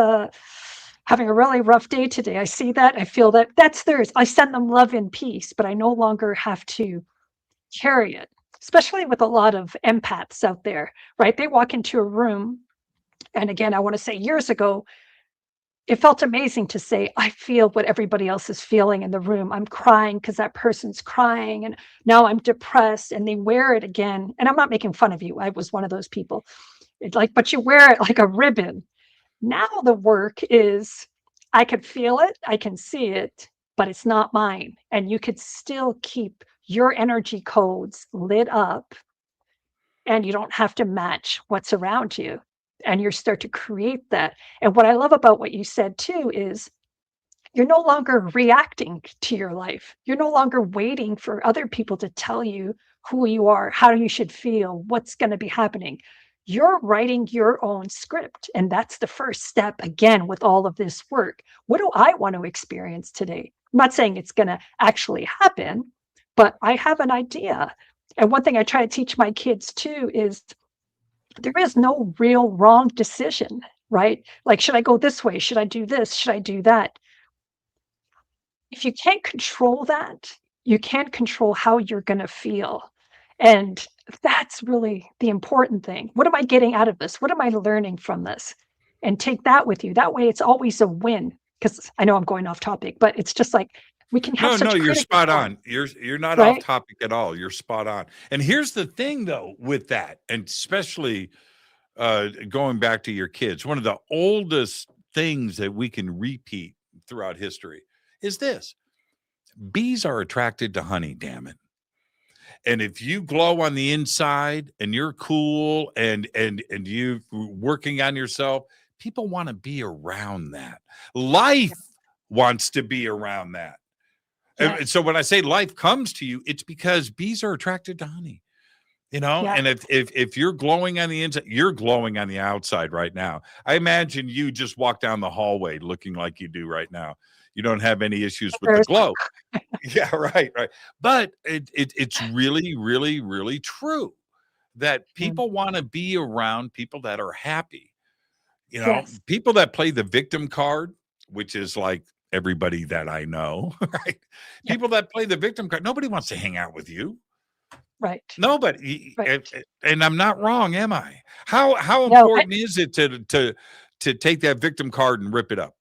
having a really rough day today. I see that. I feel that. That's theirs. I send them love and peace, but I no longer have to carry it, especially with a lot of empaths out there, right? They walk into a room. And again, I want to say years ago, it felt amazing to say, I feel what everybody else is feeling in the room. I'm crying because that person's crying. And now I'm depressed. And they wear it again. And I'm not making fun of you. I was one of those people. It's like, but you wear it like a ribbon. Now the work is I could feel it, I can see it, but it's not mine. And you could still keep your energy codes lit up and you don't have to match what's around you. And you start to create that. And what I love about what you said too is you're no longer reacting to your life. You're no longer waiting for other people to tell you who you are, how you should feel, what's going to be happening. You're writing your own script. And that's the first step, again, with all of this work. What do I want to experience today? I'm not saying it's going to actually happen, but I have an idea. And one thing I try to teach my kids too is there is no real wrong decision, right? Like, should I go this way? Should I do this? Should I do that? If you can't control that, you can't control how you're going to feel. And that's really the important thing. What am I getting out of this? What am I learning from this? And take that with you. That way, it's always a win. Because I know I'm going off topic, but it's just like we can have No, such you're critical spot thought, on. You're not off right? topic at all. You're spot on. And here's the thing though with that, and especially going back to your kids, one of the oldest things that we can repeat throughout history is this: bees are attracted to honey, damn it. And if you glow on the inside and you're cool and you working on yourself, people want to be around that. Life wants to be around that. And so Yes. when I say life comes to you, it's because bees are attracted to honey. Yeah. And if you're glowing on the inside, you're glowing on the outside right now. I imagine you just walk down the hallway looking like you do right now. You don't have any issues with the There's glow. Yeah, right, right. But it's really, really, really true that Mm. people want to be around people that are happy. Yes. People that play the victim card, which is like everybody that I know, right? Yeah. People that play the victim card, nobody wants to hang out with you. Right. Nobody. Right. And I'm not wrong, am I? How No, important is it to take that victim card and rip it up?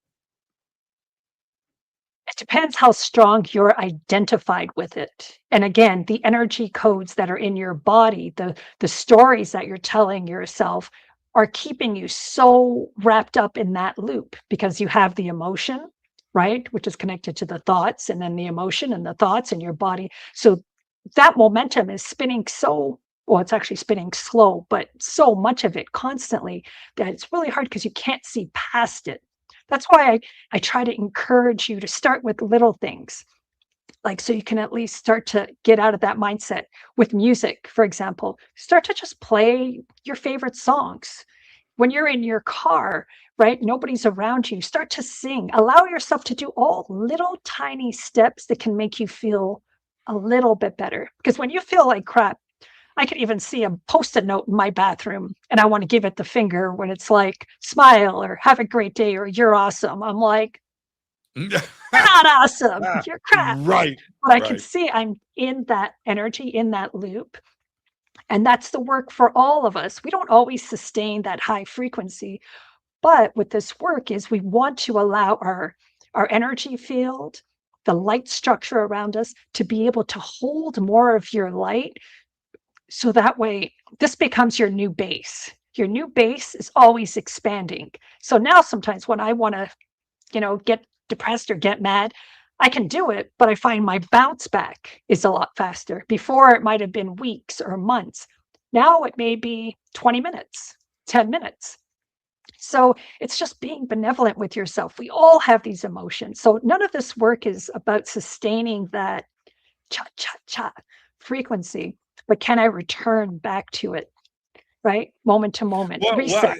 it depends how strong you're identified with it. And again, the energy codes that are in your body, the stories that you're telling yourself are keeping you so wrapped up in that loop because you have the emotion, right? Which is connected to the thoughts, and then the emotion and the thoughts in your body. So that momentum is spinning so, well, it's actually spinning slow, but so much of it constantly that it's really hard because you can't see past it. That's why I try to encourage you to start with little things, like, so you can at least start to get out of that mindset. With music, for example, start to just play your favorite songs. When you're in your car, right? Nobody's around you. Start to sing. Allow yourself to do all little tiny steps that can make you feel a little bit better. Because when you feel like crap, I could even see a post-it note in my bathroom and I want to give it the finger when it's like, smile or have a great day or you're awesome. I'm like, you're not awesome. You're crap. Right. But I can Right. see I'm in that energy, in that loop. And that's the work for all of us. We don't always sustain that high frequency, but with this work is we want to allow our energy field, the light structure around us, to be able to hold more of your light. So that way, this becomes your new base. Your new base is always expanding. So now sometimes when I want to, get depressed or get mad, I can do it, but I find my bounce back is a lot faster. Before it might have been weeks or months. Now it may be 20 minutes, 10 minutes. So it's just being benevolent with yourself. We all have these emotions. So none of this work is about sustaining that cha cha cha frequency, but can I return back to it, right? Moment to moment, reset.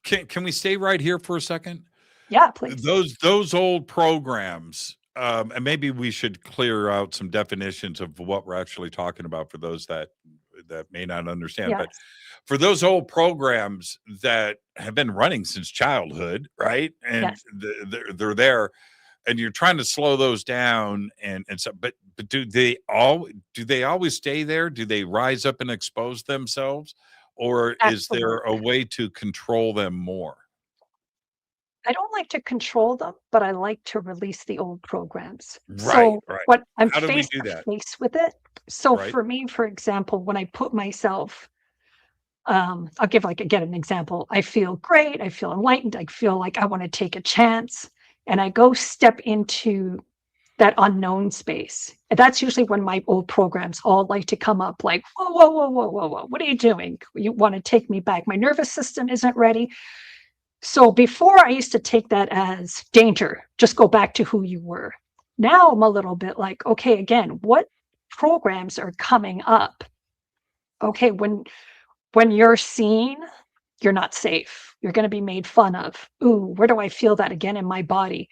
Can we stay right here for a second? Yeah, please. Those old programs, and maybe we should clear out some definitions of what we're actually talking about for those that may not understand. But Yes. for those old programs that have been running since childhood, right? And Yes. they're there, and you're trying to slow those down, and so, but do they always stay there? Do they rise up and expose themselves, or is there a Absolutely. way to control them more? I don't like to control them, but I like to release the old programs. Right, So right. what I'm How do we face do to that? face with it. So Right. for me, for example, when I put myself, I'll give like again an example. I feel great. I feel enlightened. I feel like I want to take a chance, and I go step into that unknown space. And that's usually when my old programs all like to come up, like, whoa, whoa, whoa, whoa, whoa, whoa. What are you doing? You want to take me back? My nervous system isn't ready. So before I used to take that as danger, just go back to who you were. Now I'm a little bit like, okay, again, what programs are coming up? Okay, when you're seen, you're not safe. You're going to be made fun of. Ooh, where do I feel that again in my body?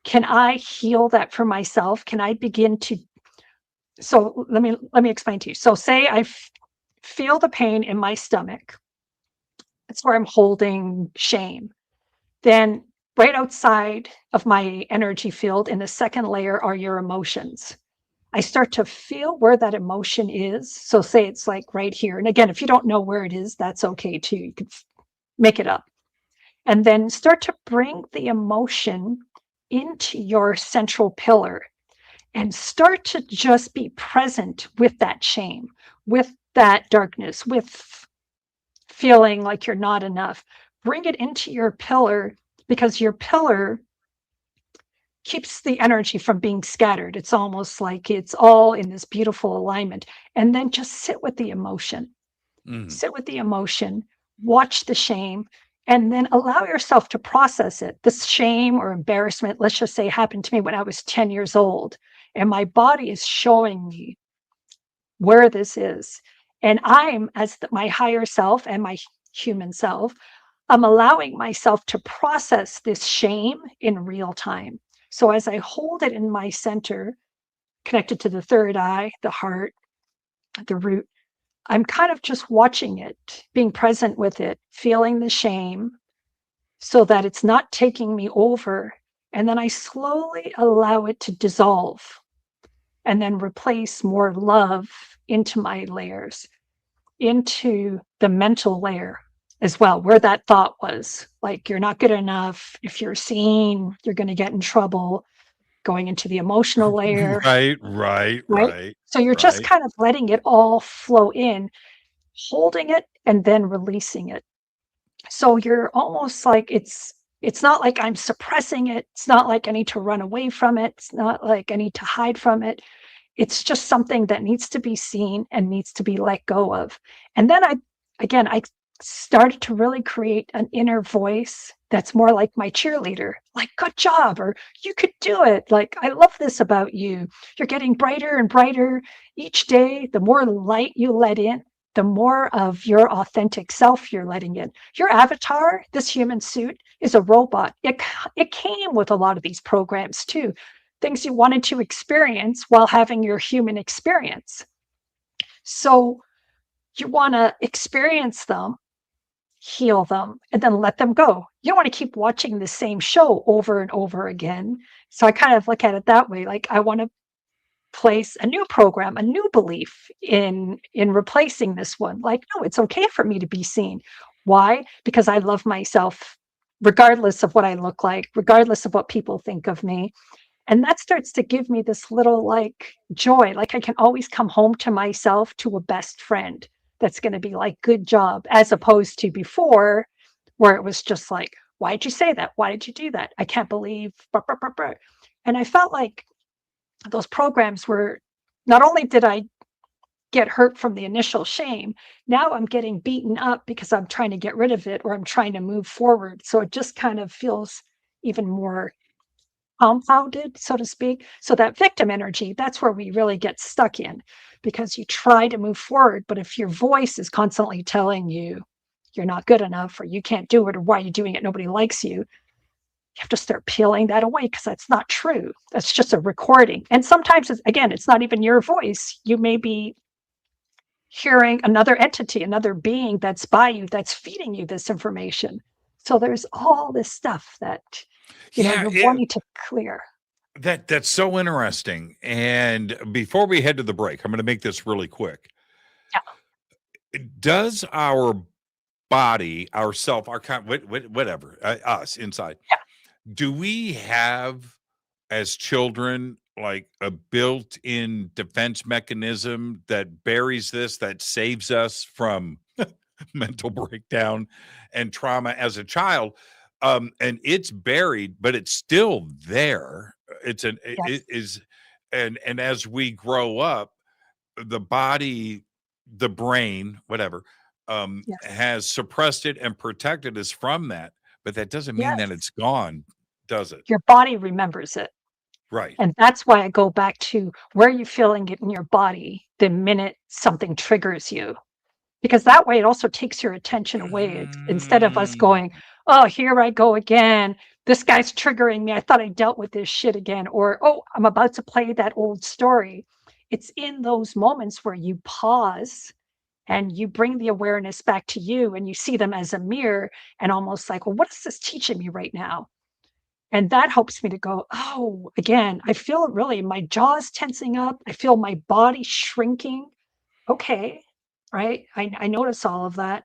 Can I heal that for myself? Can I begin to, so let me explain to you. So say I feel the pain in my stomach. That's where I'm holding shame. Then right outside of my energy field in the second layer are your emotions. I start to feel where that emotion is. So say it's like right here. And again, if you don't know where it is, that's okay too. You can make it up. And then start to bring the emotion into your central pillar and start to just be present with that shame, with that darkness, with feeling like you're not enough. Bring it into your pillar because your pillar keeps the energy from being scattered. It's almost like it's all in this beautiful alignment. And then just sit with the emotion. Mhm. Sit with the emotion, watch the shame, and then allow yourself to process it. This shame or embarrassment, let's just say, happened to me when I was 10 years old. And my body is showing me where this is. And I'm, as my higher self and my human self, I'm allowing myself to process this shame in real time. So as I hold it in my center, connected to the third eye, the heart, the root, I'm kind of just watching it, being present with it, feeling the shame so that it's not taking me over. And then I slowly allow it to dissolve and then replace more love into my layers, into the mental layer as well, where that thought was like, you're not good enough. If you're seen, you're going to get in trouble. Going into the emotional layer, Right, right, right? right, So you're just right. kind of letting it all flow in, holding it, and then releasing it. So you're almost like it's not like I'm suppressing it. It's not like I need to run away from it. It's not like I need to hide from it. It's just something that needs to be seen and needs to be let go of. And then I started to really create an inner voice that's more like my cheerleader, like, good job, or you could do it. Like, I love this about you. You're getting brighter and brighter each day. The more light you let in, the more of your authentic self you're letting in. Your avatar, this human suit, is a robot. It came with a lot of these programs too, things you wanted to experience while having your human experience. So you want to experience them, heal them, and then let them go. You don't want to keep watching the same show over and over again. So I kind of look at it that way. Like, I want to place a new program, a new belief in replacing this one. Like, no, it's okay for me to be seen. Why? Because I love myself regardless of what I look like, regardless of what people think of me. And that starts to give me this little like joy. Like, I can always come home to myself, to a best friend that's going to be like, good job, as opposed to before, where it was just like, why did you say that? Why did you do that? I can't believe. Blah, blah, blah, blah. And I felt like those programs were, not only did I get hurt from the initial shame, now I'm getting beaten up because I'm trying to get rid of it, or I'm trying to move forward. So it just kind of feels even more compounded, so to speak. So that victim energy, that's where we really get stuck in, because you try to move forward, but if your voice is constantly telling you you're not good enough, or you can't do it, or why are you doing it, nobody likes you, you have to start peeling that away, because that's not true. That's just a recording. And sometimes, it's not even your voice. You may be hearing another entity, another being that's by you, that's feeding you this information. So there's all this stuff that you're wanting to clear. That's so interesting. And before we head to the break, I'm going to make this really quick. Yeah. Does our body, ourself, our whatever, us inside, Yeah. do we have, as children, like a built-in defense mechanism that buries this, that saves us from mental breakdown and trauma as a child? And it's buried, but it's still there. It Yes. is, and as we grow up, the body, the brain, whatever, Yes. has suppressed it and protected us from that. But that doesn't mean that Yes. it's gone, does it? Your body remembers it. Right. And that's why I go back to, where are you feeling it in your body the minute something triggers you? Because that way it also takes your attention away. Instead of us going, oh, here I go again. This guy's triggering me. I thought I dealt with this shit again. Or, oh, I'm about to play that old story. It's in those moments where you pause and you bring the awareness back to you, and you see them as a mirror, and almost like, well, what is this teaching me right now? And that helps me to go, oh, again, I feel really, my jaw's tensing up. I feel my body shrinking. Okay, right? I notice all of that.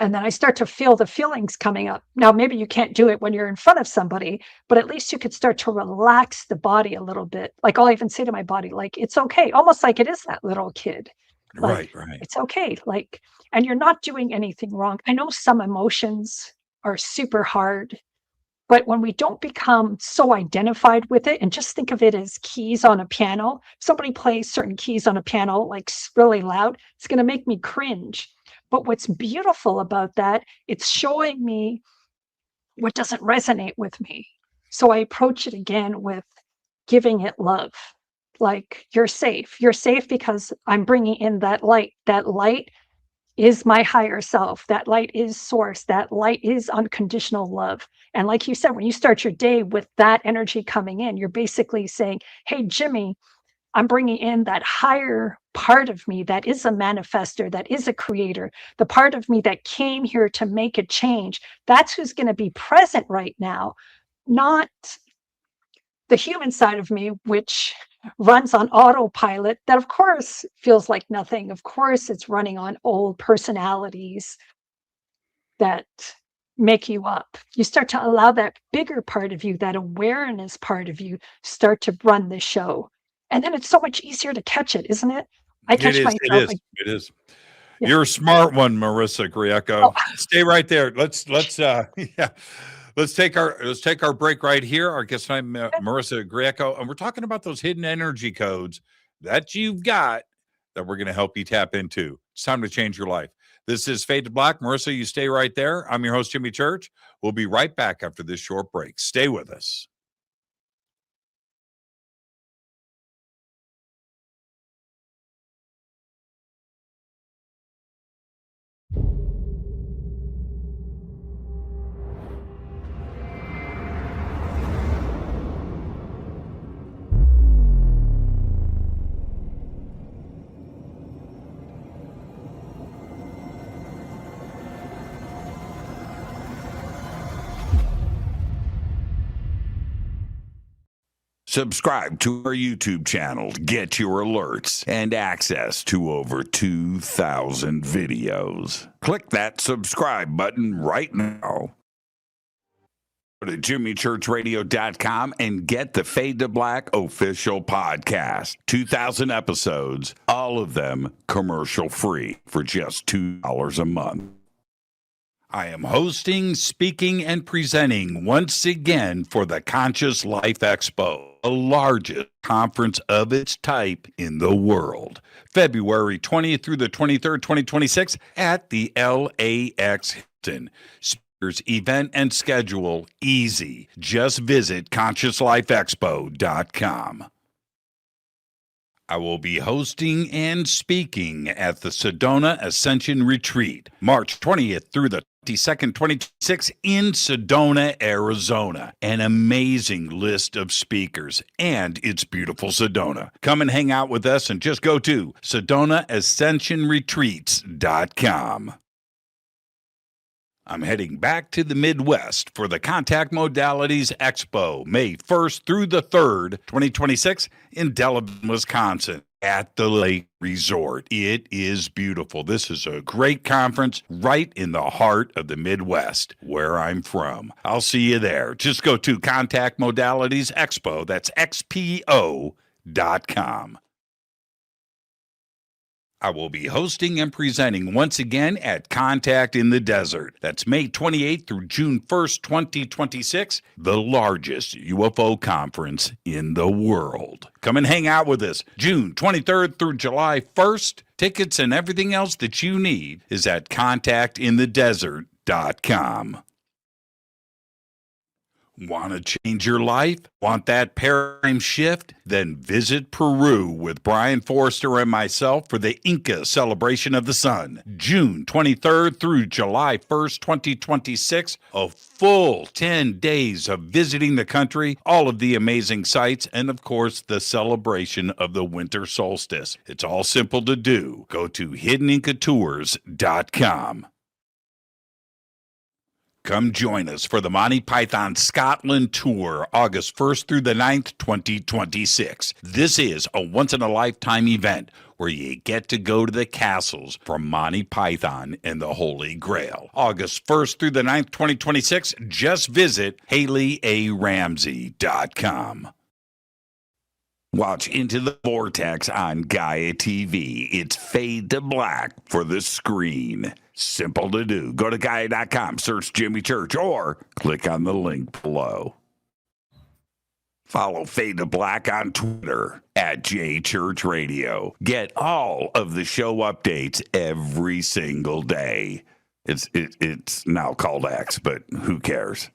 And then I start to feel the feelings coming up. Now, maybe you can't do it when you're in front of somebody, but at least you could start to relax the body a little bit. Like, I'll even say to my body, like, it's okay. Almost like it is that little kid. Like, Right. it's okay. Like, and you're not doing anything wrong. I know some emotions are super hard, but when we don't become so identified with it, and just think of it as keys on a piano, if somebody plays certain keys on a piano, like really loud, it's going to make me cringe. But what's beautiful about that, it's showing me what doesn't resonate with me. So I approach it again with giving it love. Like, you're safe. You're safe because I'm bringing in that light. That light is my higher self. That light is source. That light is unconditional love. And like you said, when you start your day with that energy coming in, you're basically saying, hey, Jimmy, I'm bringing in that higher part of me that is a manifester, that is a creator, the part of me that came here to make a change. That's who's going to be present right now, not the human side of me, which runs on autopilot, that of course feels like nothing. Of course, it's running on old personalities that make you up. You start to allow that bigger part of you, that awareness part of you, start to run the show. And then it's so much easier to catch it, isn't it? I catch It myself like, is. You're a smart one, Marissa Grieco. Stay right there. Let's yeah. Let's take our break right here. Our guest tonight, Marissa Grieco, and we're talking about those hidden energy codes that you've got that we're going to help you tap into. It's time to change your life. This is Fade to Black. Marissa, you stay right there. I'm your host, Jimmy Church. We'll be right back after this short break. Stay with us. Subscribe to our YouTube channel to get your alerts and access to over 2,000 videos. Click that subscribe button right now. Go to jimmychurchradio.com and get the Fade to Black official podcast. 2,000 episodes, all of them commercial free for just $2 a month. I am hosting, speaking, and presenting once again for the Conscious Life Expo, the largest conference of its type in the world. February 20th through the 23rd, 2026 at the LAX Hilton. Speakers, event, and schedule easy. Just visit consciouslifeexpo.com. I will be hosting and speaking at the Sedona Ascension Retreat, March 20th through the 22nd, 2026 in Sedona, Arizona. An amazing list of speakers, and it's beautiful Sedona. Come and hang out with us and just go to SedonaAscensionRetreats.com. I'm heading back to the Midwest for the Contact Modalities Expo, May 1st through the 3rd, 2026 in Delavan, Wisconsin at the Lake Resort. It is beautiful. This is a great conference right in the heart of the Midwest, where I'm from. I'll see you there. Just go to Contact Modalities Expo. That's XPO.com. I will be hosting and presenting once again at Contact in the Desert. That's May 28th through June 1st, 2026, the largest UFO conference in the world. Come and hang out with us June 23rd through July 1st. Tickets and everything else that you need is at contactinthedesert.com. Want to change your life? Want that paradigm shift? Then visit Peru with Brian Forster and myself for the Inca Celebration of the Sun, June 23rd through July 1st, 2026. A full 10 days of visiting the country, all of the amazing sights, and of course, the celebration of the winter solstice. It's all simple to do. Go to hiddenincatours.com. Come join us for the Monty Python Scotland Tour, August 1st through the 9th, 2026. This is a once-in-a-lifetime event where you get to go to the castles from Monty Python and the Holy Grail. August 1st through the 9th, 2026. Just visit HaleyARamsey.com. Watch Into the Vortex on Gaia TV. It's Fade to Black for the screen. Simple to do. Go to Gaia.com, search Jimmy Church, or click on the link below. Follow Fade to Black on Twitter at JChurchRadio. Get all of the show updates every single day. It's now called X, but who cares?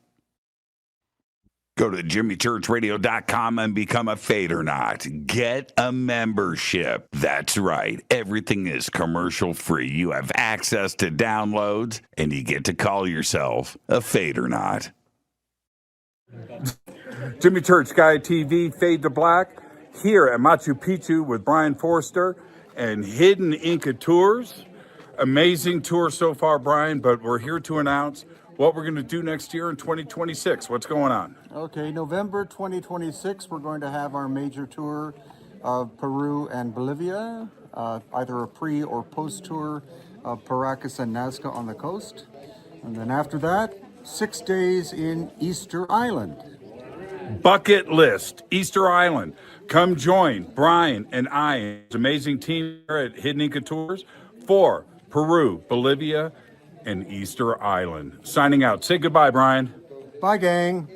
Go to jimmychurchradio.com and become a Fadernaut. Get a membership. That's right. Everything is commercial free. You have access to downloads, and you get to call yourself a Fadernaut. Jimmy Church, Gaia TV, Fade to Black, here at Machu Picchu with Brian Forster and Hidden Inca Tours. Amazing tour so far, Brian, but we're here to announce what we're going to do next year in 2026. What's going on? Okay, November 2026, we're going to have our major tour of Peru and Bolivia, either a pre or post tour of Paracas and Nazca on the coast. And then after that, 6 days in Easter Island. Bucket list, Easter Island. Come join Brian and I, this amazing team here at Hidden Inca Tours for Peru, Bolivia, and Easter Island. Signing out. Say goodbye, Brian. Bye, gang.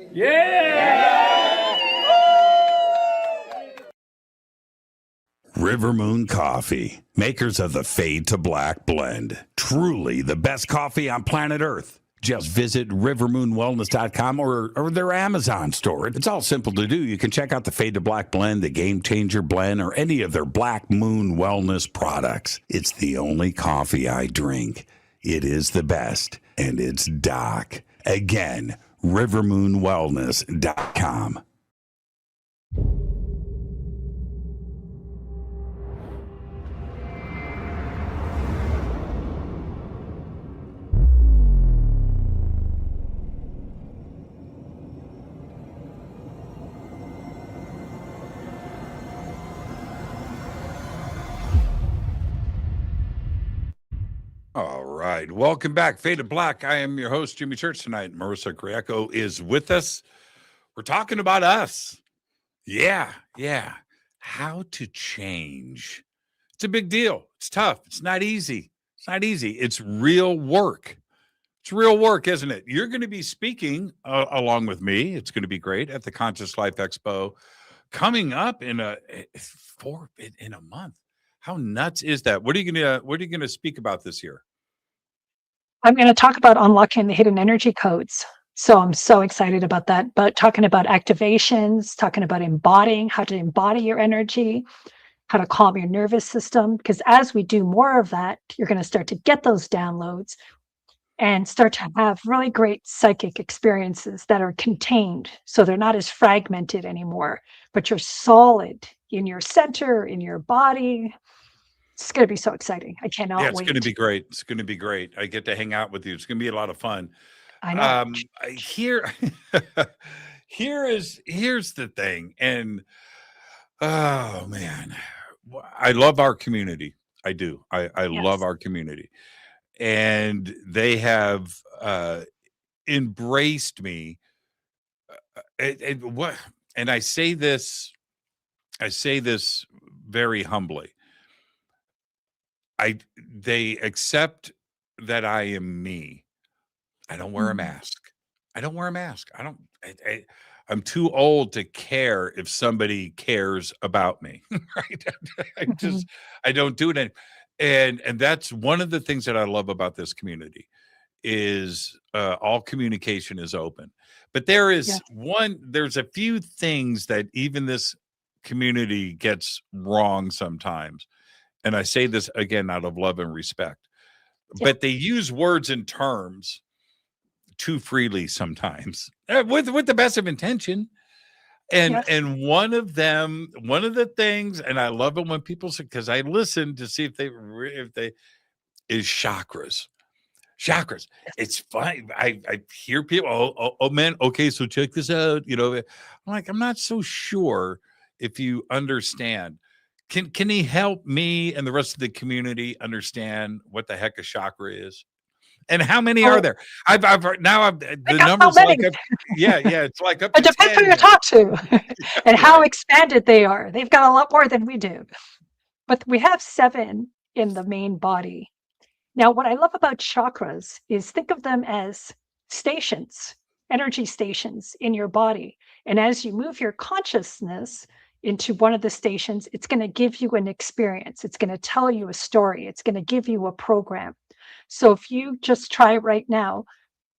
River Moon Coffee, makers of the Fade to Black blend. Truly the best coffee on planet Earth. Just visit rivermoonwellness.com or their Amazon store. It's all simple to do. You can check out the Fade to Black blend, the Game Changer blend, or any of their Black Moon Wellness products. It's the only coffee I drink. It is the best, and it's Doc. Again, rivermoonwellness.com. All right. Welcome back. Fade to Black. I am your host, Jimmy Church, tonight. Marisa Grieco is with us. We're talking about us. Yeah. How to change. It's a big deal. It's tough. It's not easy. It's real work. It's real work, isn't it? You're going to be speaking along with me. It's going to be great at the Conscious Life Expo coming up in a month. How nuts is that? What are you going to speak about this year? I'm going to talk about unlocking the hidden energy codes. So I'm so excited about that. But talking about activations, talking about embodying, how to embody your energy, how to calm your nervous system. Because as we do more of that, you're going to start to get those downloads and start to have really great psychic experiences that are contained. So they're not as fragmented anymore, but you're solid in your center, in your body. It's going to be so exciting. I cannot wait. It's going to be great. It's going to be great. I get to hang out with you. It's going to be a lot of fun. I know. Here's the thing. And oh man, I love our community. I do. I love our community. And they have embraced me. And I say this very humbly. They accept that I am me. I don't wear a mask. I'm too old to care if somebody cares about me. Right? I don't do it. And that's one of the things that I love about this community is all communication is open. But there's a few things that even this community gets wrong sometimes. And I say this again out of love and respect, but they use words and terms too freely sometimes with the best of intention. And one of the things, and I love it when people say, because I listen to see if they is chakras. It's fine. I hear people, oh man, okay, so check this out. I'm like, I'm not so sure if you understand. Can he help me and the rest of the community understand what the heck a chakra is? And how many are there? I've heard now. The numbers like up, it's like up. It depends who you talk to and how expanded they are. They've got a lot more than we do, but we have 7 in the main body. Now, what I love about chakras is think of them as stations, energy stations in your body, and as you move your consciousness into one of the stations, it's going to give you an experience. It's going to tell you a story. It's going to give you a program. So if you just try right now,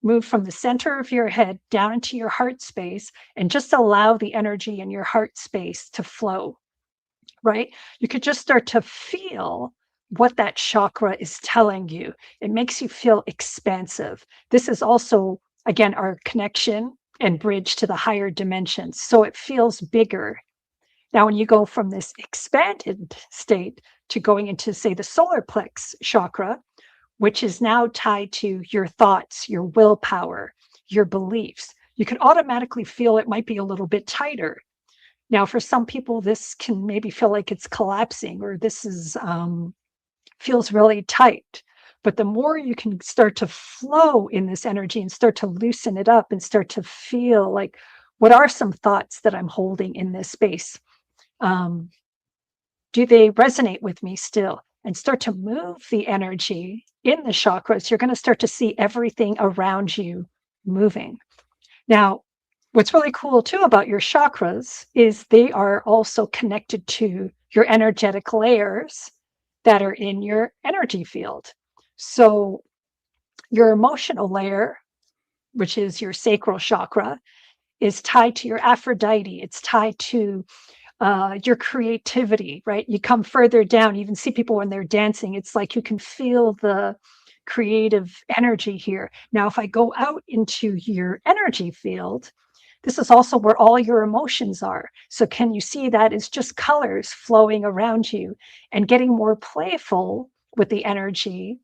move from the center of your head down into your heart space and just allow the energy in your heart space to flow, right? You could just start to feel what that chakra is telling you. It makes you feel expansive. This is also, again, our connection and bridge to the higher dimensions. So it feels bigger. Now, when you go from this expanded state to going into, say, the solar plex chakra, which is now tied to your thoughts, your willpower, your beliefs, you can automatically feel it might be a little bit tighter. Now, for some people, this can maybe feel like it's collapsing or this is feels really tight. But the more you can start to flow in this energy and start to loosen it up and start to feel like, what are some thoughts that I'm holding in this space? Do they resonate with me still? And start to move the energy in the chakras, you're going to start to see everything around you moving. Now, what's really cool too about your chakras is they are also connected to your energetic layers that are in your energy field. So your emotional layer, which is your sacral chakra, is tied to your Aphrodite. It's tied to your creativity, right? You come further down, you even see people when they're dancing. It's like you can feel the creative energy here. Now, if I go out into your energy field, this is also where all your emotions are. So can you see that it's just colors flowing around you and getting more playful with the energy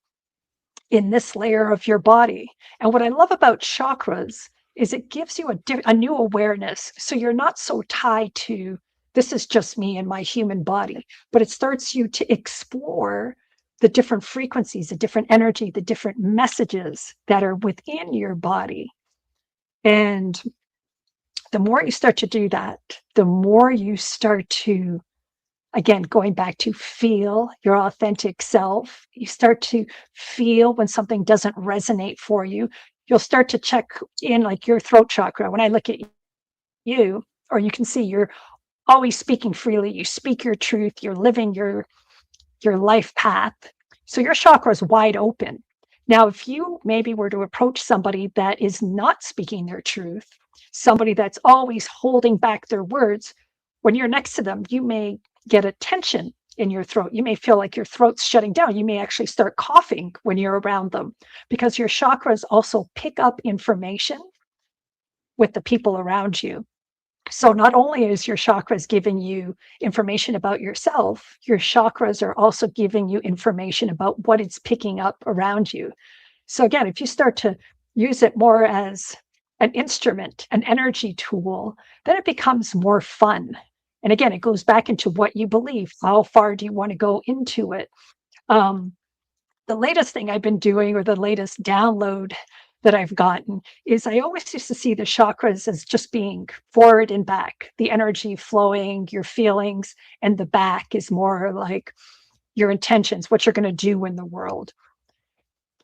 in this layer of your body? And what I love about chakras is it gives you a new awareness. So you're not so tied to this is just me and my human body, but it starts you to explore the different frequencies, the different energy, the different messages that are within your body. And the more you start to do that, the more you start to, again, going back to feel your authentic self, you start to feel when something doesn't resonate for you. You'll start to check in like your throat chakra. When I look at you, or you can see you're always speaking freely, you speak your truth, you're living your life path. So your chakra is wide open. Now, if you maybe were to approach somebody that is not speaking their truth, somebody that's always holding back their words, when you're next to them, you may get a tension in your throat. You may feel like your throat's shutting down. You may actually start coughing when you're around them because your chakras also pick up information with the people around you. So not only is your chakras giving you information about yourself, your chakras are also giving you information about what it's picking up around you. So again, if you start to use it more as an instrument, an energy tool, then it becomes more fun. And again, it goes back into what you believe. How far do you want to go into it? The latest thing I've been doing, or the latest download that I've gotten, is I always used to see the chakras as just being forward and back, the energy flowing, your feelings, and the back is more like your intentions, what you're going to do in the world.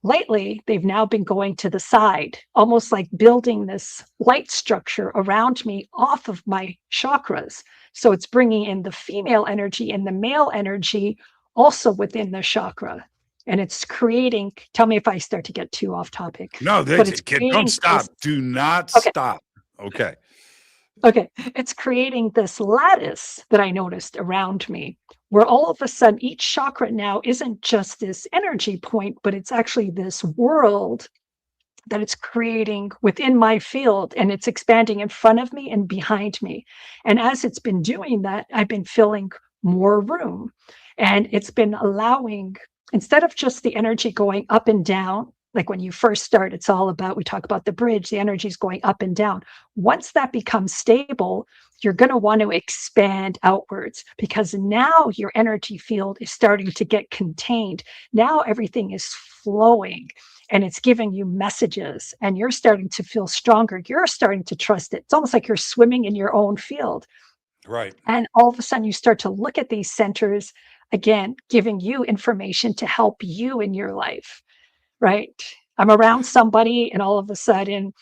Lately, they've now been going to the side, almost like building this light structure around me off of my chakras. So it's bringing in the female energy and the male energy also within the chakra. And it's creating, tell me if I start to get too off topic. No, but it's don't stop. this, Do not okay, stop. Okay. Okay, it's creating this lattice that I noticed around me, where all of a sudden each chakra now isn't just this energy point, but it's actually this world that it's creating within my field, and it's expanding in front of me and behind me. And as it's been doing that, I've been filling more room, and it's been allowing, instead of just the energy going up and down, like when you first start, it's all about, we talk about the bridge, the energy is going up and down. Once that becomes stable, you're going to want to expand outwards, because now your energy field is starting to get contained. Now everything is flowing and it's giving you messages, and you're starting to feel stronger. You're starting to trust it. It's almost like you're swimming in your own field. Right. And all of a sudden you start to look at these centers, again, giving you information to help you in your life, right? I'm around somebody and all of a sudden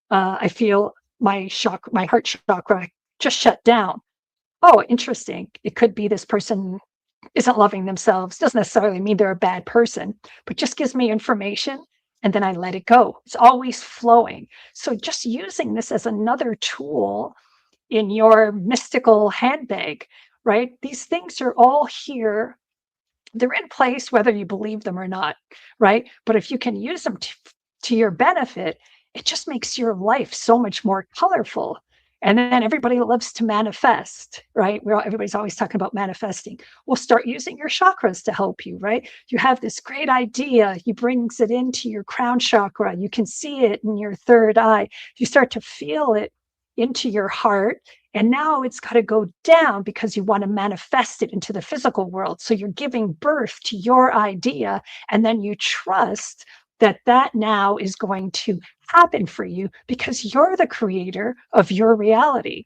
I feel my heart chakra just shut down. Oh, interesting. It could be this person isn't loving themselves. Doesn't necessarily mean they're a bad person, but just gives me information, and then I let it go. It's always flowing. So just using this as another tool in your mystical handbag, right? These things are all here. They're in place whether you believe them or not, right? But if you can use them to your benefit, it just makes your life so much more colorful. And then everybody loves to manifest, right? Everybody's always talking about manifesting. Well, start using your chakras to help you, right? You have this great idea. You brings it into your crown chakra. You can see it in your third eye. You start to feel it into your heart. And now it's got to go down because you want to manifest it into the physical world. So you're giving birth to your idea, and then you trust that now is going to happen for you because you're the creator of your reality.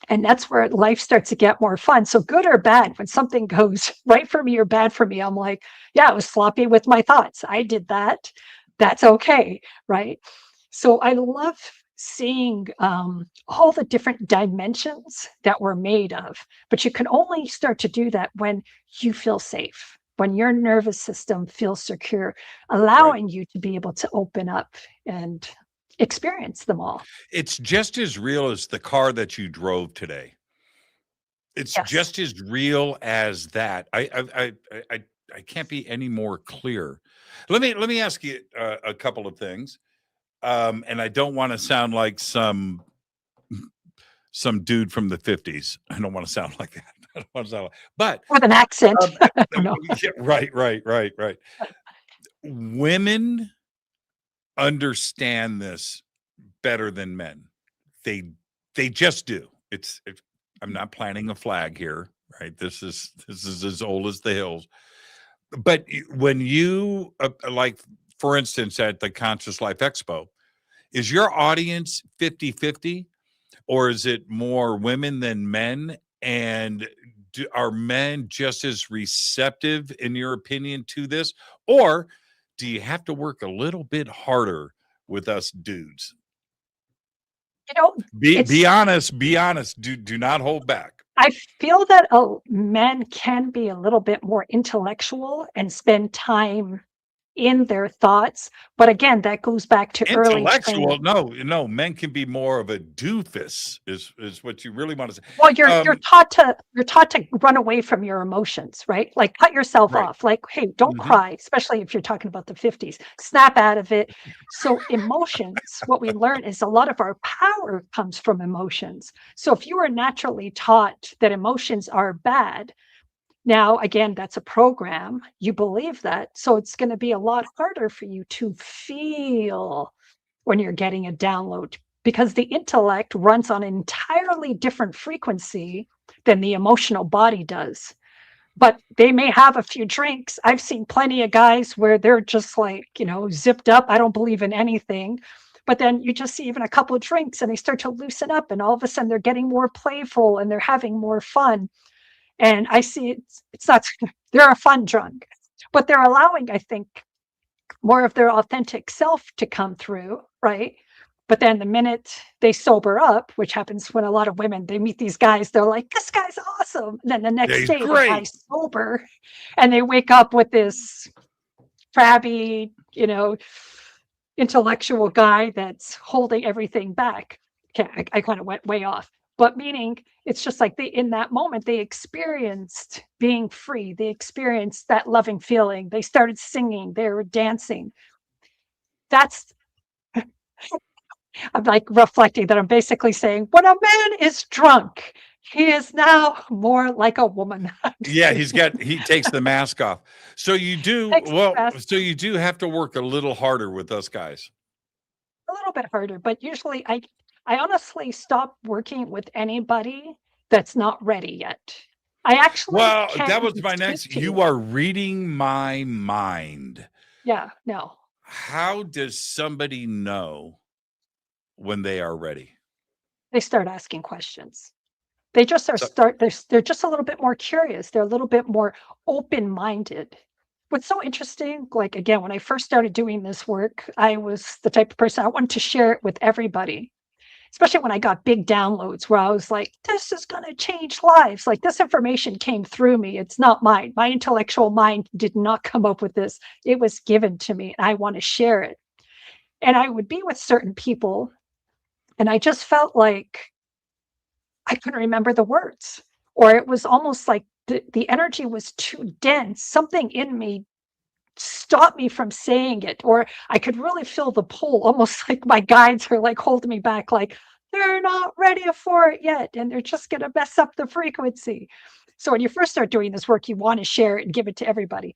And that's where life starts to get more fun. So good or bad, when something goes right for me or bad for me, I'm like, yeah, I was sloppy with my thoughts. I did that. That's okay. Right. So I love seeing all the different dimensions that we're made of. But you can only start to do that when you feel safe, when your nervous system feels secure, Right. allowing you to be able to open up and experience them all. It's just as real as the car that you drove today. It's Yes. just as real as that. I can't be any more clear. Let me ask you a couple of things. And I don't want to sound like some dude from the 50s. I don't want to sound like that. I don't want to sound like, but With an accent. um, I don't know. yeah, right. Women understand this better than men. They they just do. I'm not planting a flag here, right? This is as old as the hills. But when you like, for instance, at the Conscious Life Expo, is your audience 50-50, or is it more women than men? And are men just as receptive, in your opinion, to this? Or do you have to work a little bit harder with us dudes? You know, Be it's honest, be honest. Do not hold back. I feel that men can be a little bit more intellectual and spend time in their thoughts, but again, that goes back to early Intellectual, training. no, men can be more of a doofus, is what you really want to say. Well, you're Um, taught to run away from your emotions, right? Like, cut yourself right. off. Like, hey, don't Mhm. cry, especially if you're talking about the 50s. Snap out of it. So emotions, what we learn is a lot of our power comes from emotions. So if you are naturally taught that emotions are bad, now, again, that's a program. You believe that. So it's going to be a lot harder for you to feel when you're getting a download because the intellect runs on an entirely different frequency than the emotional body does. But they may have a few drinks. I've seen plenty of guys where they're just like, zipped up. I don't believe in anything. But then you just see even a couple of drinks and they start to loosen up, and all of a sudden they're getting more playful and they're having more fun. And I see it's not they're a fun drunk, but they're allowing, I think, more of their authentic self to come through, right? But then the minute they sober up, which happens when a lot of women they meet these guys, they're like, "This guy's awesome." And then the Yeah, next he's day, the great. guy's sober, and they wake up with this crabby, intellectual guy that's holding everything back. Okay, I kind of went way off. But meaning it's just like they in that moment they experienced being free. They experienced that loving feeling. They started singing, they were dancing. That's I'm like reflecting that I'm basically saying when a man is drunk, he is now more like a woman. I'm just Yeah, kidding. he takes the mask off. So you do Takes the well, rest so you do have to work a little harder with us guys. a little bit harder, but usually I honestly stop working with anybody that's not ready yet. I actually Well, can't that was even my speak next. to You you. are reading my mind. Yeah, no. How does somebody know when they are ready? They start asking questions. They just are So, they're just a little bit more curious. They're a little bit more open-minded. What's so interesting, like again, when I first started doing this work, I was the type of person I wanted to share it with everybody, especially when I got big downloads where I was like, this is going to change lives. Like this information came through me. It's not mine. My intellectual mind did not come up with this. It was given to me and I want to share it. And I would be with certain people and I just felt like I couldn't remember the words, or it was almost like the energy was too dense. Something in me stopped me from saying it, or I could really feel the pull, almost like my guides are like holding me back, like they're not ready for it yet, and they're just going to mess up the frequency. So when you first start doing this work, you want to share it and give it to everybody.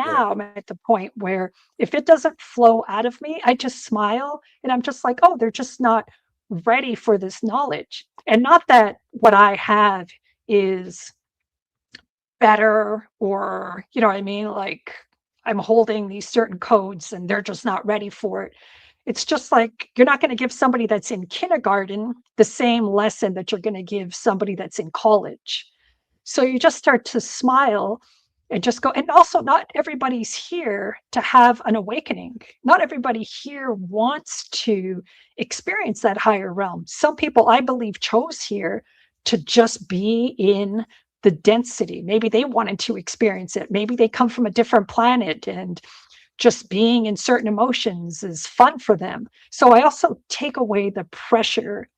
right. Now I'm at the point where if it doesn't flow out of me, I just smile and I'm just like, oh, they're just not ready for this knowledge. And not that what I have is better or, you know what I mean? Like I'm holding these certain codes and they're just not ready for it. It's just like you're not going to give somebody that's in kindergarten the same lesson that you're going to give somebody that's in college. So you just start to smile and just go. And also, not everybody's here to have an awakening. Not everybody here wants to experience that higher realm. Some people, I believe, chose here to just be in the density. Maybe they wanted to experience it. Maybe they come from a different planet and just being in certain emotions is fun for them. So I also take away the pressure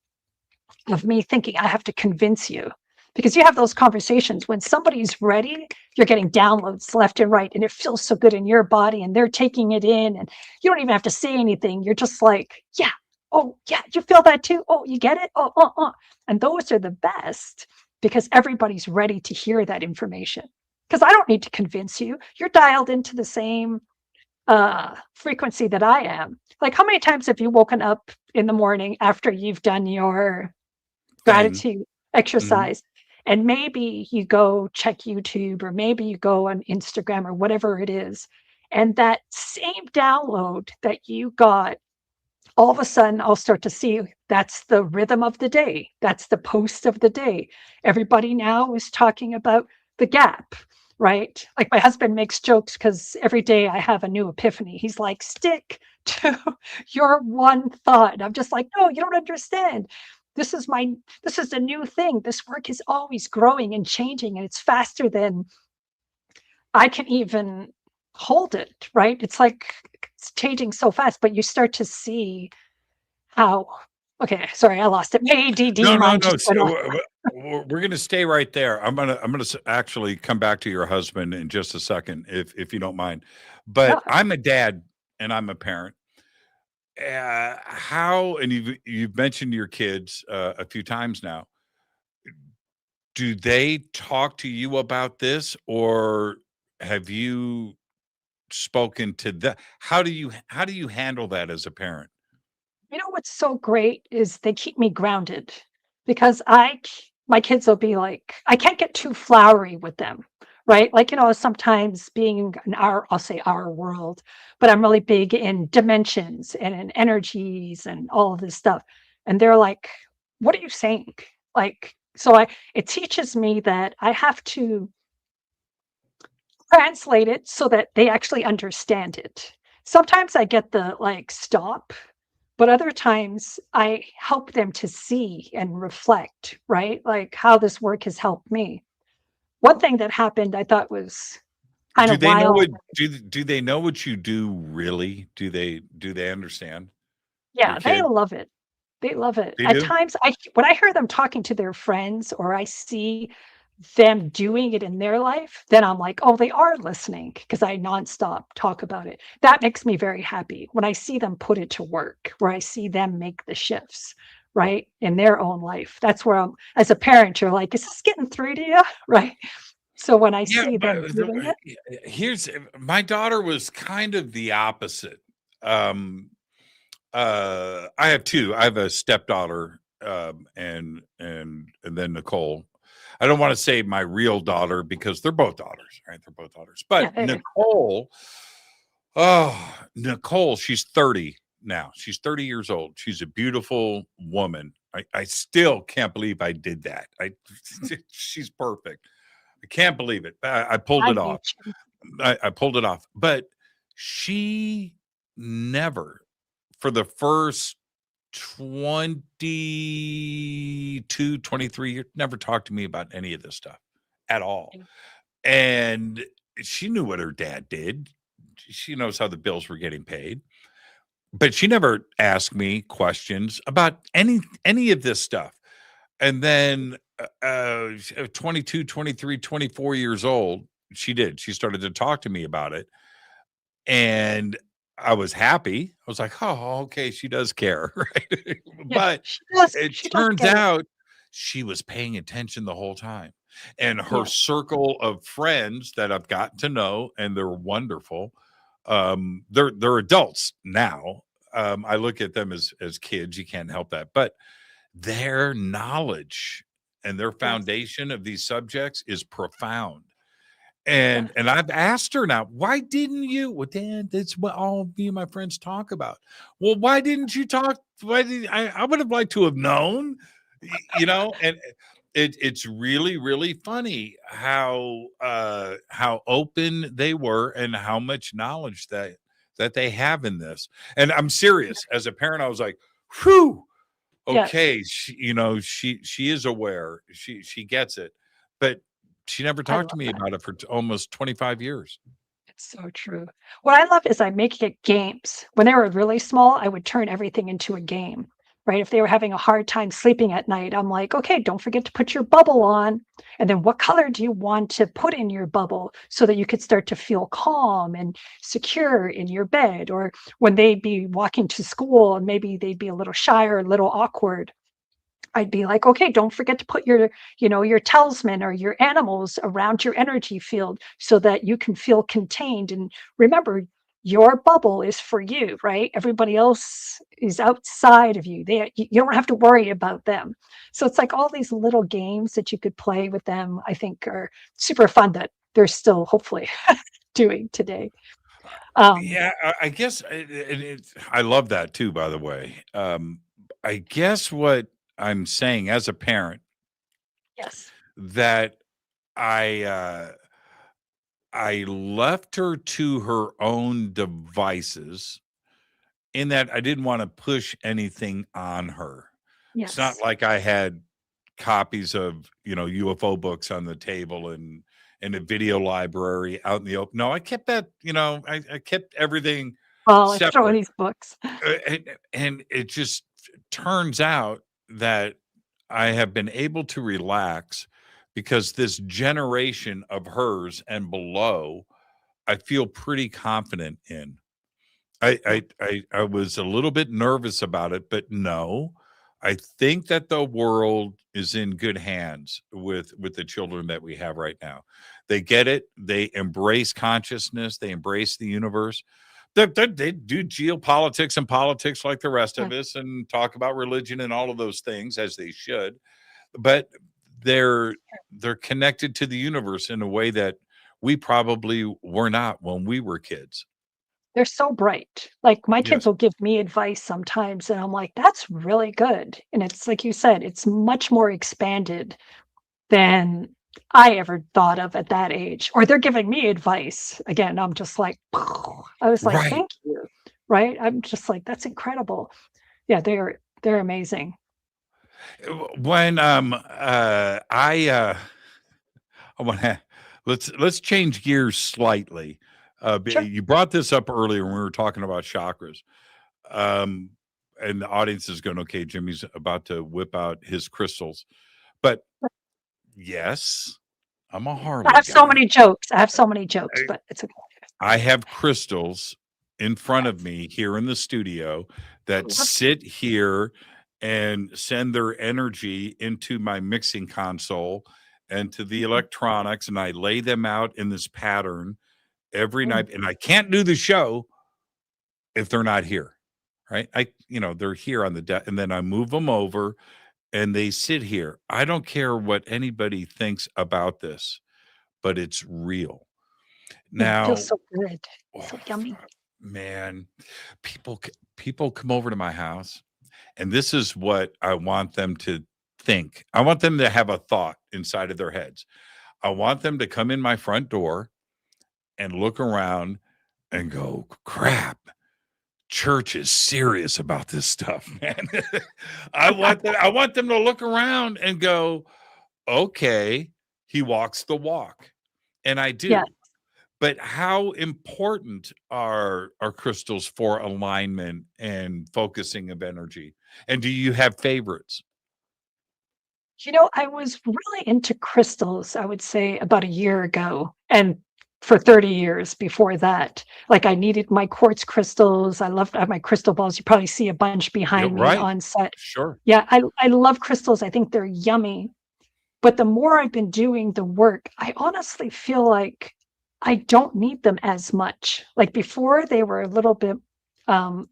of me thinking I have to convince you, because you have those conversations when somebody's ready, you're getting downloads left and right, and it feels so good in your body, and they're taking it in, and you don't even have to say anything. You're just like, yeah, oh, yeah, you feel that too? Oh, you get it? Oh. And those are the best because everybody's ready to hear that information. Because I don't need to convince you. You're dialed into the same frequency that I am. Like, how many times have you woken up in the morning after you've done your Thing. gratitude exercise, and maybe you go check YouTube, or maybe you go on Instagram or whatever it is, and that same download that you got, all of a sudden I'll start to see that's the rhythm of the day. That's the post of the day. Everybody now is talking about the gap, right? Like my husband makes jokes because every day I have a new epiphany. He's like, stick to your one thought. And I'm just like, no, you don't understand. This is a new thing. This work is always growing and changing, and it's faster than I can even hold it, right? It's like it's changing so fast, but you start to see how, okay, sorry, I lost it. My ADD No, mind no. just went off. We're gonna stay right there. I'm gonna actually come back to your husband in just a second, if you don't mind. But Yeah. I'm a dad and I'm a parent. How and you've mentioned your kids a few times now. Do they talk to you about this, or have you spoken to them? How do you handle that as a parent? You know what's so great is they keep me grounded because my kids will be like, I can't get too flowery with them, right? Like, sometimes being in I'll say our world, but I'm really big in dimensions and in energies and all of this stuff. And they're like, what are you saying? Like, it teaches me that I have to translate it so that they actually understand it. Sometimes I get the like, stop, but other times I help them to see and reflect, right? Like how this work has helped me. One thing that happened I thought was kind Do of they know wild. what do they know what you do really? Do they understand? Your Yeah, they kid? love it. They love it. They At do? times, when I hear them talking to their friends or I see them doing it in their life, then I'm like, "Oh, they are listening," because I nonstop talk about it. That makes me very happy when I see them put it to work, where I see them make the shifts, right, in their own life. That's where I'm as a parent, you're like, "Is this getting through to you?" Right? So when I Yeah, see but them doing it. here's my daughter was kind of the opposite. Um, I have 2. I have a stepdaughter, and then Nicole. I don't wanna say my real daughter because they're both daughters, right? They're both daughters. Yeah, But yeah, Nicole, she's 30 now. She's 30 years old. She's a beautiful woman. I still can't believe I did that. She's perfect. I can't believe it. I pulled I it off. need you. I pulled it off. But she never, for the first 22, 23 years, never talked to me about any of this stuff at all. And she knew what her dad did. She knows how the bills were getting paid, but she never asked me questions about any of this stuff. And then 22, 23, 24 years old, she did. She started to talk to me about it. And I was happy. I was like, "Oh, okay, she does care." Right? Yeah, But she does it she does turns get it. out she was paying attention the whole time. And her Yeah. circle of friends that I've gotten to know, and they're wonderful. They're adults now. I look at them as kids. You can't help that. But their knowledge and their Yes. foundation of these subjects is profound. And I've asked her now, why didn't you? Well, Dad, that's what all me and my friends talk about. Well, why didn't you talk? Why did I would have liked to have known, and it's really, really funny how open they were and how much knowledge that they have in this. And I'm serious. As a parent, I was like, whew, Yes. okay, she is aware. She gets it. But she never I talked to love me that. about it for almost 25 years. It's so true. What I love is I make it games. When they were really small, I would turn everything into a game, right? If they were having a hard time sleeping at night, I'm like, okay, don't forget to put your bubble on. And then what color do you want to put in your bubble so that you could start to feel calm and secure in your bed? Or when they'd be walking to school and maybe they'd be a little shy or a little awkward, I'd be like, okay, don't forget to put your talisman or your animals around your energy field so that you can feel contained. And remember, your bubble is for you, right? Everybody else is outside of you. You don't have to worry about them. So it's like all these little games that you could play with them, I think are super fun that they're still hopefully doing today. Um, Yeah, I guess I love that too, by the way. I guess what I'm saying as a parent yes. that I I left her to her own devices in that I didn't want to push anything on her. It's not Yes. like I had copies of, UFO books on the table and a video library out in the open. No, I kept that, I kept everything Well, let's throw in separate. these books. And it just turns out that I have been able to relax because this generation of hers and below, I feel pretty confident in. I was a little bit nervous about it, but no, I think that the world is in good hands with the children that we have right now. They get it. They embrace consciousness. They embrace the universe. They do geopolitics and politics like the rest Yeah. of us, and talk about religion and all of those things as they should. But they're they're connected to the universe in a way that we probably were not when we were kids. They're so bright. Like, my kids Yes. will give me advice sometimes, and I'm like, "That's really good." And it's like you said, it's much more expanded than I ever thought of at that age. Or they're giving me advice. Again, I'm just like, I was like, Right. "Thank you." Right? I'm just like, "That's incredible." Yeah, they're amazing. When I want to let's change gears slightly. Sure. You brought this up earlier when we were talking about chakras. Um, and the audience is going, okay, Jimmy's about to whip out his crystals. But yes, I'm a I Harley have so guy. many jokes. I have so many jokes, but it's okay. I have crystals in front of Yes. me here in the studio I that love sit here and send their energy into my mixing console and to the mhm, electronics, and I lay them out in this pattern every mm. night. And I can't do the show if they're not here, right? They're here on the deck, and then I move them over and they sit here. I don't care what anybody thinks about this, but it's real. Yeah, it feels Now, so good. oh, So yummy. man, people come over to my house, and this is what I want them to think. I want them to have a thought inside of their heads. I want them to come in my front door and look around and go, crap, church is serious about this stuff, man. I want them to look around and go, okay, he walks the walk. And I Yeah. do. But how important are crystals for alignment and focusing of energy? And do you have favorites? I was really into crystals, I would say about a year ago, and for 30 years before that. Like, I needed my quartz crystals. I love my crystal balls. You probably see a bunch Yeah, behind me right. on set. Sure. Yeah, I love crystals. I think they're yummy. But the more I've been doing the work, I honestly feel like I don't need them as much. Like, before, they were a little bit, um,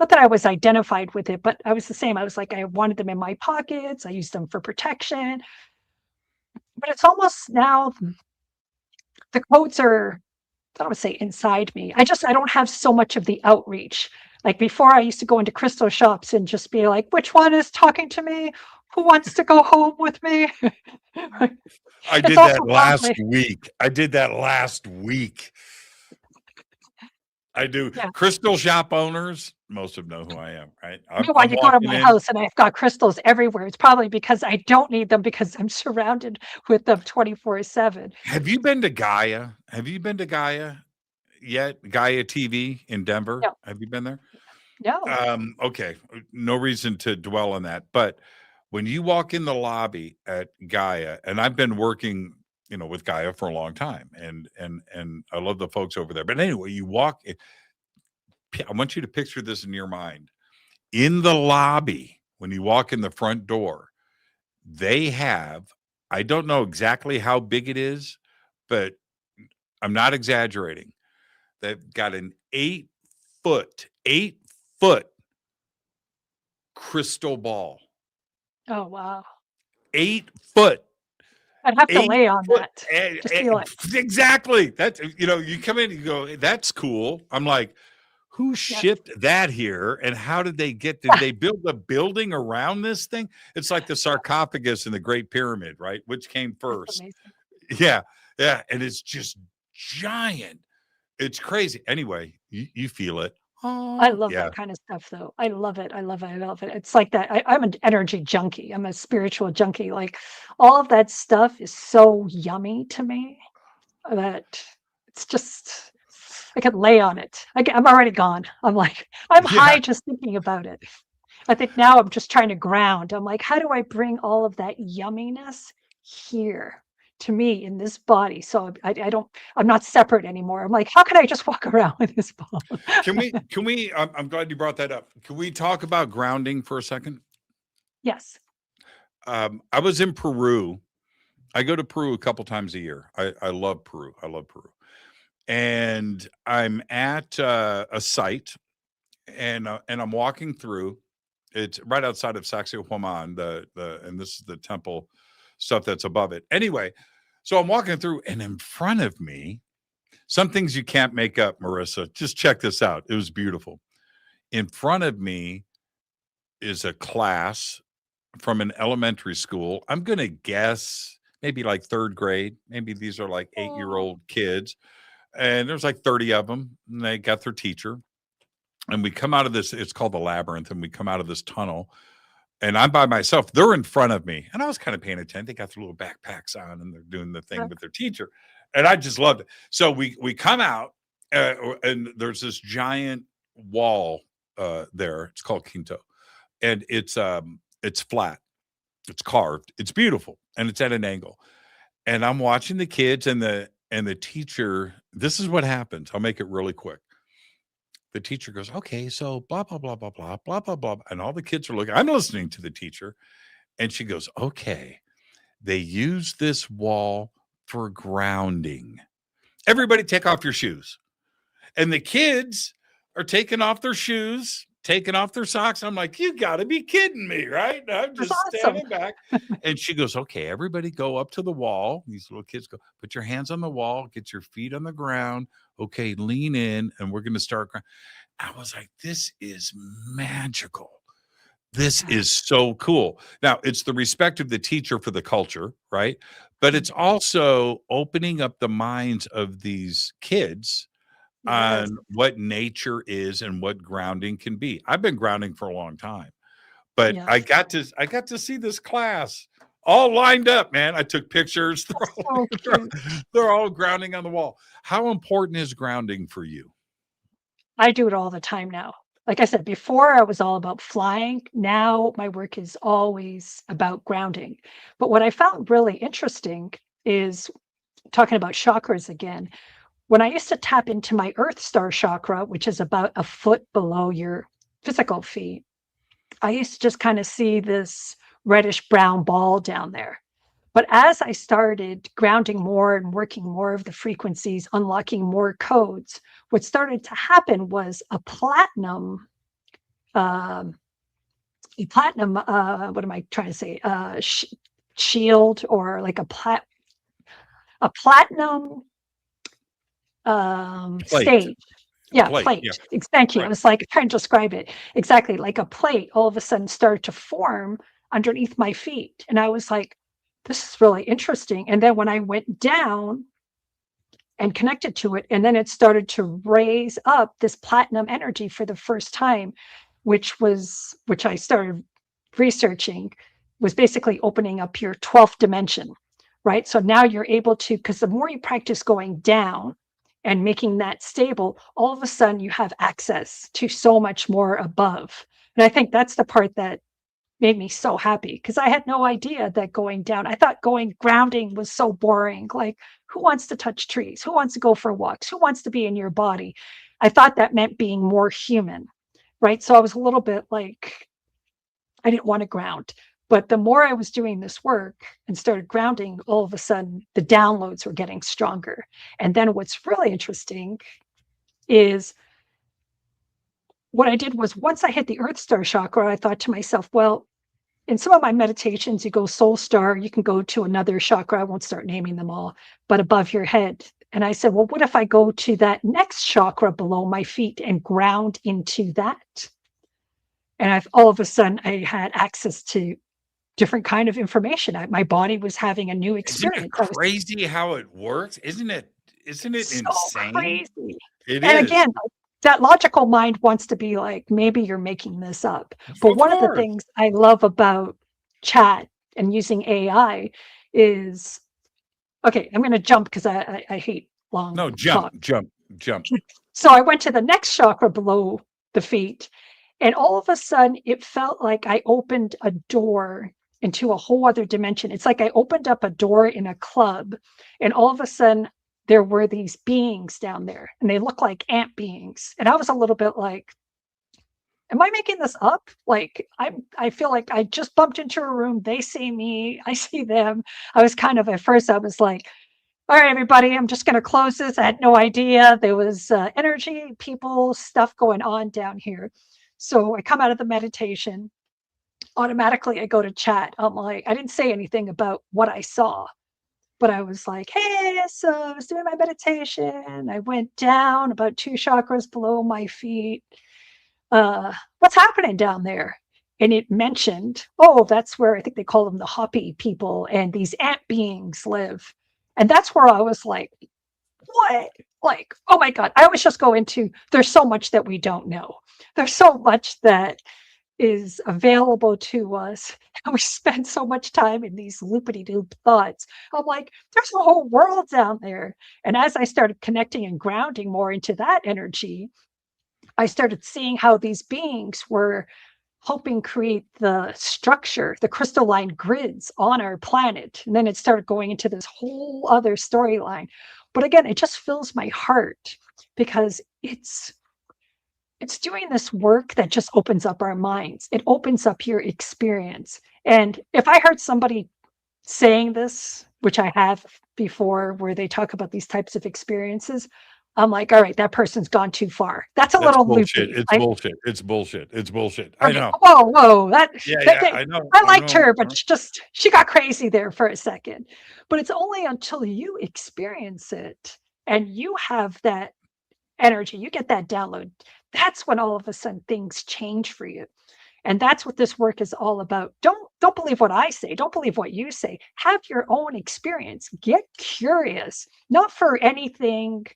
not that I was identified with it, but I was the same. I was like, I wanted them in my pockets. I used them for protection. But it's almost now the codes are, I don't want to say inside me. I don't have so much of the outreach. Like before, I used to go into crystal shops and just be like, which one is talking to me? Who wants to go home with me? I It's did that also last probably, week. I did that last week. I do. yeah. Crystal shop owners, most of them know who I am, right? Meanwhile, I'm you go to walking my in. house and I've got crystals everywhere. It's probably because I don't need them because I'm surrounded with them 24/7. Have you been to Gaia? Have you been to Gaia yet? Gaia TV in Denver? No, Have you been there? no. Okay. No reason to dwell on that. But when you walk in the lobby at Gaia, and I've been working, with Gaia for a long time, and I love the folks over there. But anyway, you walk. I want you to picture this in your mind. In the lobby, when you walk in the front door, they have, I don't know exactly how big it is, but I'm not exaggerating. They've got an 8 foot crystal ball. Oh, wow. 8 foot. I'd have to eight lay on foot. that to feel it. Exactly. That's, you come in and you go, that's cool. I'm like, who Yes. shipped that here and how did they build a building around this thing? It's like the sarcophagus in the Great Pyramid, right? Which came It's first? amazing. Yeah. Yeah. And it's just giant. It's crazy. Anyway, you feel it. I Oh, love yeah. that kind of stuff, though. I love it. I love it. I love it. It's like that. I'm an energy junkie. I'm a spiritual junkie. Like all of that stuff is so yummy to me that it's just, I could lay on it. I'm already gone. I'm like, I'm Yeah. high just thinking about it. I think now I'm just trying to ground. I'm like, how do I bring all of that yumminess here to me in this body? So I'm not separate anymore. I'm like, how can I just walk around with this ball? Can we, I'm glad you brought that up. Can we talk about grounding for a second? Yes. I was in Peru. I go to Peru a couple times a year. I love Peru. I love Peru. And I'm at a site and I'm walking through. It's right outside of Sacsayhuaman, and this is the temple stuff that's above it. Anyway, so I'm walking through, and in front of me, some things you can't make up, Marissa. Just check this out. It was beautiful. In front of me is a class from an elementary school. I'm gonna guess maybe like third grade. Maybe these are like 8-year-old kids, and there's like 30 of them, and they got their teacher. And we come out of this, it's called the labyrinth, and we come out of this tunnel, and I'm by myself. They're in front of me, and I was kind of paying attention. They got their little backpacks on, and they're doing the thing with their teacher, and I just loved it. So we come out, and there's this giant wall there. It's called Quinto, and it's flat, it's carved, it's beautiful, and it's at an angle. And I'm watching the kids and the teacher. This is what happens. I'll make it really quick. The teacher goes, okay, so blah, blah, blah, blah, blah, blah, blah, blah. And all the kids are looking. I'm listening to the teacher. And she goes, okay, they use this wall for grounding. Everybody take off your shoes. And the kids are taking off their shoes, taking off their socks. I'm like, you got to be kidding me, right? And I'm That's just awesome. standing back. And she goes, okay, everybody go up to the wall. These little kids go, put your hands on the wall, get your feet on the ground. Okay, lean in, and we're going to start. I was like, this is magical. This is so cool. Now, it's the respect of the teacher for the culture, right? But it's also opening up the minds of these kids Yes. on what nature is and what grounding can be. I've been grounding for a long time, but I Yes. got to see this class all lined up, man. I took pictures. So cute. They're all grounding on the wall. How important is grounding for you? I do it all the time now. Like I said, before I was all about flying. Now my work is always about grounding. But what I found really interesting is talking about chakras again. When I used to tap into my Earth Star chakra, which is about a foot below your physical feet, I used to just kind of see this reddish brown ball down there. But as I started grounding more and working more of the frequencies, unlocking more codes, what started to happen was a platinum, what am I trying to say? Shield, or like a platinum Plate. stage. Yeah, Plate. plate. Yeah. Thank you. I Right. was like trying to describe it exactly, like a plate all of a sudden started to form underneath my feet. And I was like, this is really interesting. And then when I went down and connected to it, and then it started to raise up this platinum energy for the first time, which I started researching, was basically opening up your 12th dimension, right? So now you're able to, because the more you practice going down and making that stable, all of a sudden you have access to so much more above. And I think that's the part that made me so happy, because I had no idea that going down, I thought going grounding was so boring. Like, who wants to touch trees? Who wants to go for walks? Who wants to be in your body? I thought that meant being more human, right? So I was a little bit like, I didn't want to ground. But the more I was doing this work and started grounding, all of a sudden the downloads were getting stronger. And then what's really interesting is what I did was, once I hit the Earth Star chakra, I thought to myself, well, in some of my meditations, you go soul star, you can go to another chakra. I won't start naming them all, but above your head. And I said, well, what if I go to that next chakra below my feet and ground into that? And all of a sudden I had access to different kind of information. My body was having a new Isn't it experience. crazy how it works? Isn't it So insane? crazy. It And is. again, that logical mind wants to be like, maybe you're making this up. But Of one of the course. things I love about chat and using AI is, okay, I'm going to jump because I hate long No, talk. jump. So I went to the next chakra below the feet, and all of a sudden it felt like I opened a door into a whole other dimension. It's like I opened up a door in a club, and all of a sudden there were these beings down there, and they look like ant beings. And I was a little bit like, am I making this up? Like, I feel like I just bumped into a room. They see me, I see them. I was kind of, at first I was like, all right, everybody, I'm just going to close this. I had no idea there was energy, people, stuff going on down here. So I come out of the meditation. Automatically, I go to chat. I'm like, I didn't say anything about what I saw, but I was like, hey, so I was doing my meditation. I went down about 2 chakras below my feet. What's happening down there? And it mentioned, oh, that's where, I think they call them the Hopi people, and these ant beings live. And that's where I was like, what? Like, oh my God. I always just go into, there's so much that we don't know. There's so much that is available to us. And we spend so much time in these loopity-doop thoughts. I'm like, there's a whole world down there. And as I started connecting and grounding more into that energy, I started seeing how these beings were helping create the structure, the crystalline grids on our planet. And then it started going into this whole other storyline. But again, it just fills my heart, because it's doing this work that just opens up our minds. It opens up your experience. And if I heard somebody saying this, which I have before, where they talk about these types of experiences, I'm like, all right, that person's gone too far. That's a That's little bullshit. loopy. It's bullshit. It's bullshit. It's bullshit. I Okay, know. whoa, Yeah, I know. I liked know. her, but she got crazy there for a second. But it's only until you experience it and you have that energy, you get that download, that's when all of a sudden things change for you. And that's what this work is all about. Don't believe what I say. Don't believe what you say. Have your own experience. Get curious, not for anything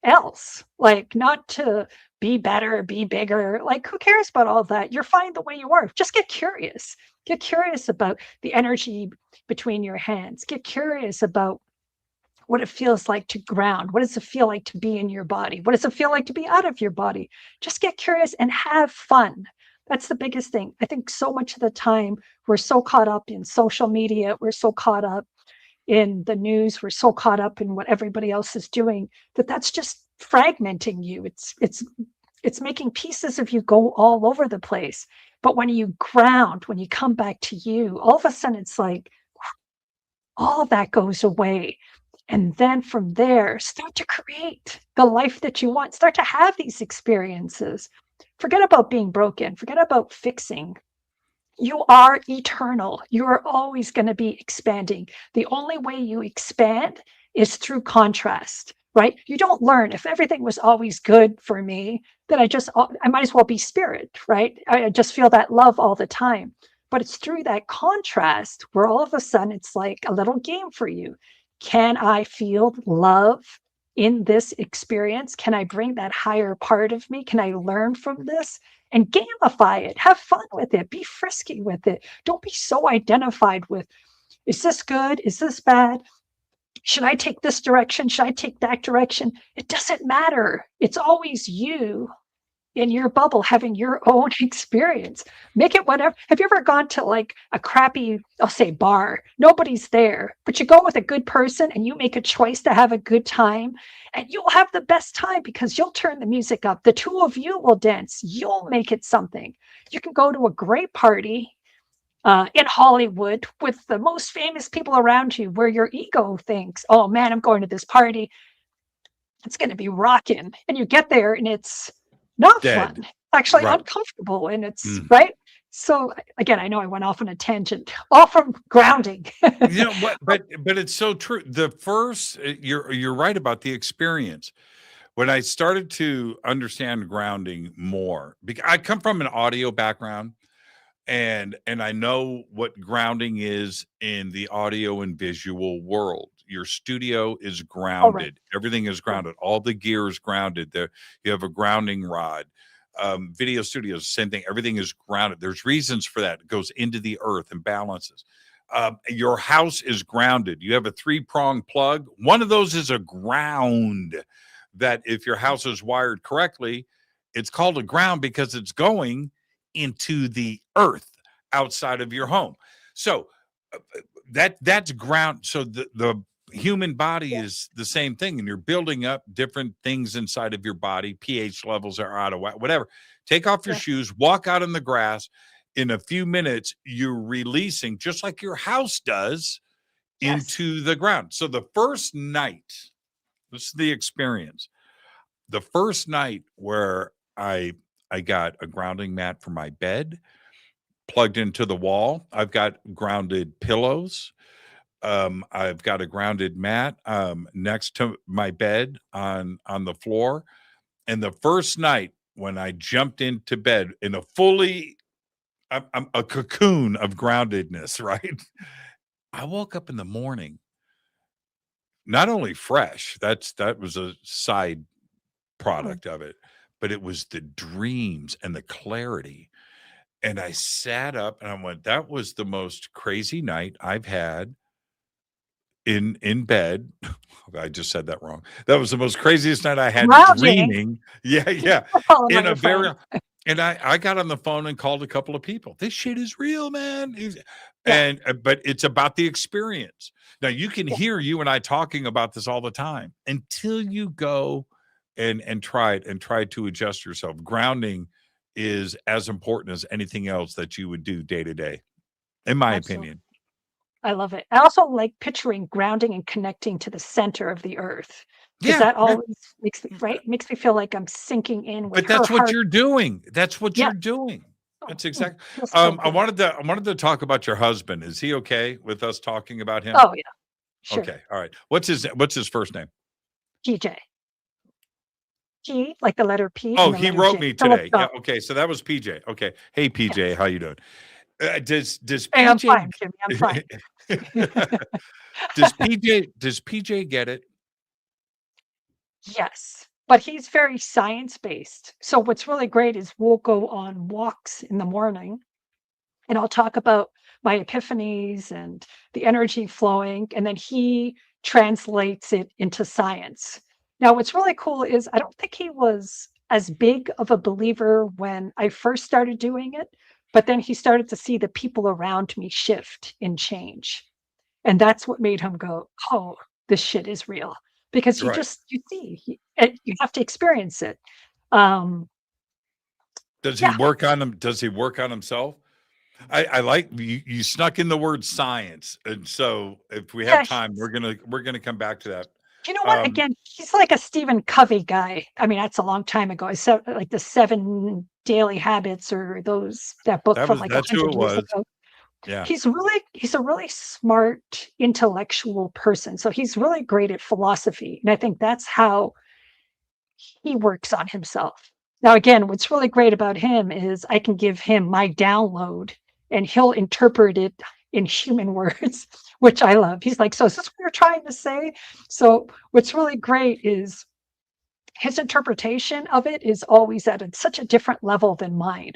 else, like not to be better, be bigger. Like, who cares about all that? You're fine the way you are. Just get curious. Get curious about the energy between your hands. Get curious about what it feels like to ground. What does it feel like to be in your body? What does it feel like to be out of your body? Just get curious and have fun. That's the biggest thing. I think so much of the time we're so caught up in social media, we're so caught up in the news, we're so caught up in what everybody else is doing, that's just fragmenting you. It's making pieces of you go all over the place. But when you ground, when you come back to you, all of a sudden it's like all of that goes away. And then from there, start to create the life that you want. Start to have these experiences. Forget about being broken. Forget about fixing. You are eternal. You are always going to be expanding. The only way you expand is through contrast, right? You don't learn. If everything was always good for me, then I might as well be spirit, right? I just feel that love all the time. But it's through that contrast where all of a sudden it's like a little game for you. Can I feel love in this experience? Can I bring that higher part of me? Can I learn from this? And gamify it. Have fun with it. Be frisky with it. Don't be so identified with, is this good? Is this bad? Should I take this direction? Should I take that direction? It doesn't matter. It's always you in your bubble having your own experience. Make it whatever. Have you ever gone to like a crappy, I'll say bar? Nobody's there, but you go with a good person and you make a choice to have a good time, and you'll have the best time because you'll turn the music up. The two of you will dance. You'll make it something. You can go to a great party in Hollywood with the most famous people around you where your ego thinks, oh man, I'm going to this party. It's going to be rocking. And you get there and it's not Dead. fun, actually Right. uncomfortable. And it's right. So again, I know I went off on a tangent, all from grounding. You know what? But it's so true. The first, you're right about the experience. When I started to understand grounding more, because I come from an audio background, and I know what grounding is in the audio and visual world. Your studio is grounded. Everything is grounded. All the gear is grounded. There, you have a grounding rod. Video studios, same thing. Everything is grounded. There's reasons for that. It goes into the earth and balances. Your house is grounded. You have a 3-prong plug. One of those is a ground. That if your house is wired correctly, it's called a ground because it's going into the earth outside of your home. So that's ground. So the human body is the same thing, and you're building up different things inside of your body. pH levels are out of whack, whatever. Take off your shoes, walk out in the grass. In a few minutes, you're releasing, just like your house does, into the ground. So the first night, this is the experience. The first night where I got a grounding mat for my bed plugged into the wall. I've got grounded pillows. I've got a grounded mat next to my bed on the floor. And the first night when I jumped into bed in a I'm a cocoon of groundedness, right? I woke up in the morning, not only fresh, that was a side product of it, but it was the dreams and the clarity. And I sat up and I went, that was the most crazy night I've had in bed. I just said that wrong. That was the most craziest night I had dreaming. Yeah. In a very and I got on the phone and called a couple of people. This shit is real, man. And but it's about the experience. Now you can hear you and I talking about this all the time until you go and try it and try to adjust yourself. Grounding is as important as anything else that you would do day to day, in my opinion. I love it. I also like picturing grounding and connecting to the center of the earth. Because that always makes me feel like I'm sinking in with But that's her what heart. you're doing. That's what you're doing. That's exactly. I wanted to talk about your husband. Is he okay with us talking about him? Oh yeah. Sure. Okay. All right. What's his first name? PJ. P, like the letter P. Oh, and the he letter wrote J. me Philip today. John. Yeah. Okay. So that was PJ. Okay. Hey, PJ, how you doing? Does Hey, I'm PJ fine, Jimmy. I'm fine. does PJ get it? Yes, but he's very science-based. So what's really great is we'll go on walks in the morning, and I'll talk about my epiphanies and the energy flowing, and then he translates it into science. Now, what's really cool is I don't think he was as big of a believer when I first started doing it, but then he started to see the people around me shift and change. And that's what made him go, "Oh, this shit is real." Because Right. you see, you have to experience it. Um, Does he work on him? Does he work on himself? I like you snuck in the word science, and so if we have time, we're gonna come back to that. You know what? Again, he's like a Stephen Covey guy. I mean, that's a long time ago. I said like the 7 Daily Habits or that book from like That's who 100 it years was. ago. Yeah. He's a really smart intellectual person. So he's really great at philosophy. And I think that's how he works on himself. Now, again, what's really great about him is I can give him my download and he'll interpret it in human words, which I love. He's like, so is this what you're trying to say? So what's really great is his interpretation of it is always at such a different level than mine.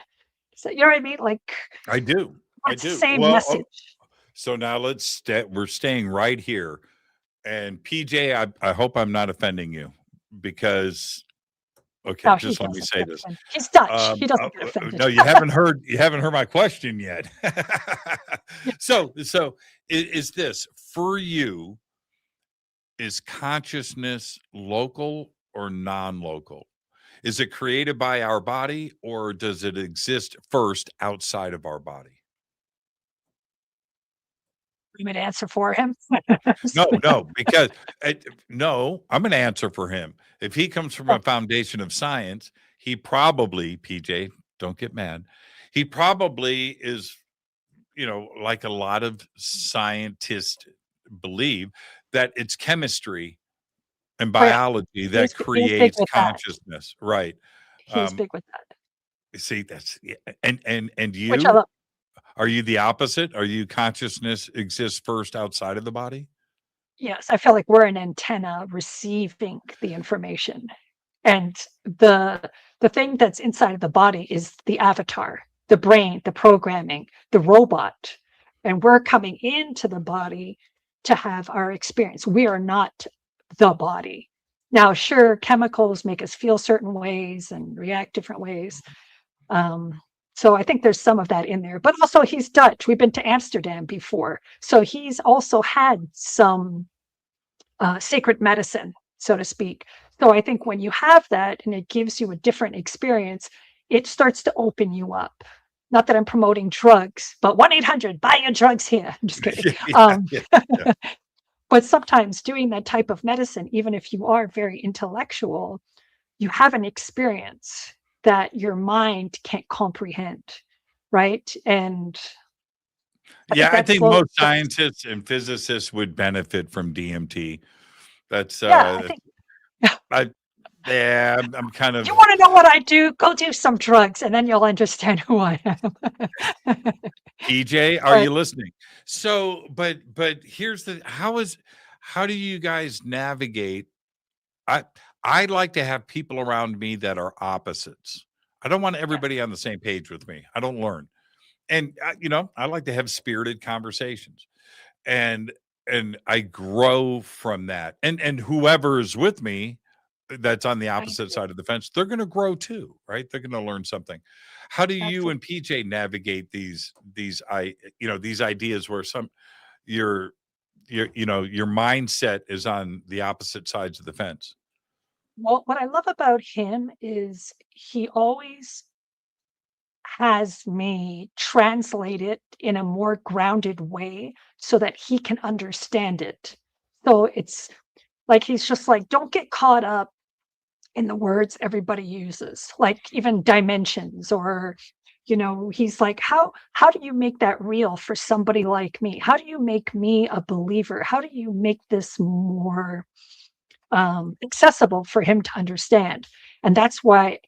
So, you know what I mean? Like, I do. I it's the do. same Well, message. so now we're staying right here. And PJ, I hope I'm not offending you because okay, No, he just let me doesn't say get this. offended. He's Dutch. He doesn't get offended. No, you haven't heard my question yet. Yeah. So is this for you, is consciousness local or non-local? Is it created by our body or does it exist first outside of our body? You want me to answer for him? No, because no, I'm going to answer for him. If he comes from Oh, a foundation of science, he probably, PJ, don't get mad. He probably is, like a lot of scientists believe that it's chemistry and oh, yeah. biology that He's big creates with that. consciousness, right? He's Um, big with that, see, that's yeah, and which I you love. are you the opposite? Are you consciousness exists first outside of the body? Yes, I feel like we're an antenna receiving the information, and the thing that's inside of the body is the avatar, the brain, the programming, the robot, and we're coming into the body to have our experience. We are not the body. Now, sure, chemicals make us feel certain ways and react different ways. So I think there's some of that in there, but also he's Dutch. We've been to Amsterdam before, so he's also had some sacred medicine, so to speak. So I think when you have that and it gives you a different experience, it starts to open you up. Not that I'm promoting drugs, but 1-800 buy your drugs here. I'm just kidding. Yeah, yeah, yeah. But sometimes doing that type of medicine, even if you are very intellectual, you have an experience that your mind can't comprehend, right? And I Yeah, think I that think slows most down. scientists and physicists would benefit from DMT. That's Yeah, I think I yeah, I'm kind you of want to know what I do? Go do some drugs, and then you'll understand who I am. PJ, are But you listening? So, but here's the how do you guys navigate? I I like to have people around me that are opposites. I don't want yes, everybody on the same page with me. I don't learn. And I like to have spirited conversations. And I grow from that. And whoever is with me that's on the I opposite agree. side of the fence, they're going to grow too, right? They're going to learn something. How do you Absolutely. and PJ navigate these ideas where your mindset is on the opposite sides of the fence? Well, what I love about him is he always has me translate it in a more grounded way so that he can understand it. So it's like he's just like, don't get caught up in the words everybody uses, like even dimensions or he's like, how do you make that real for somebody like me? How do you make me a believer? How do you make this more accessible for him to understand? And that's why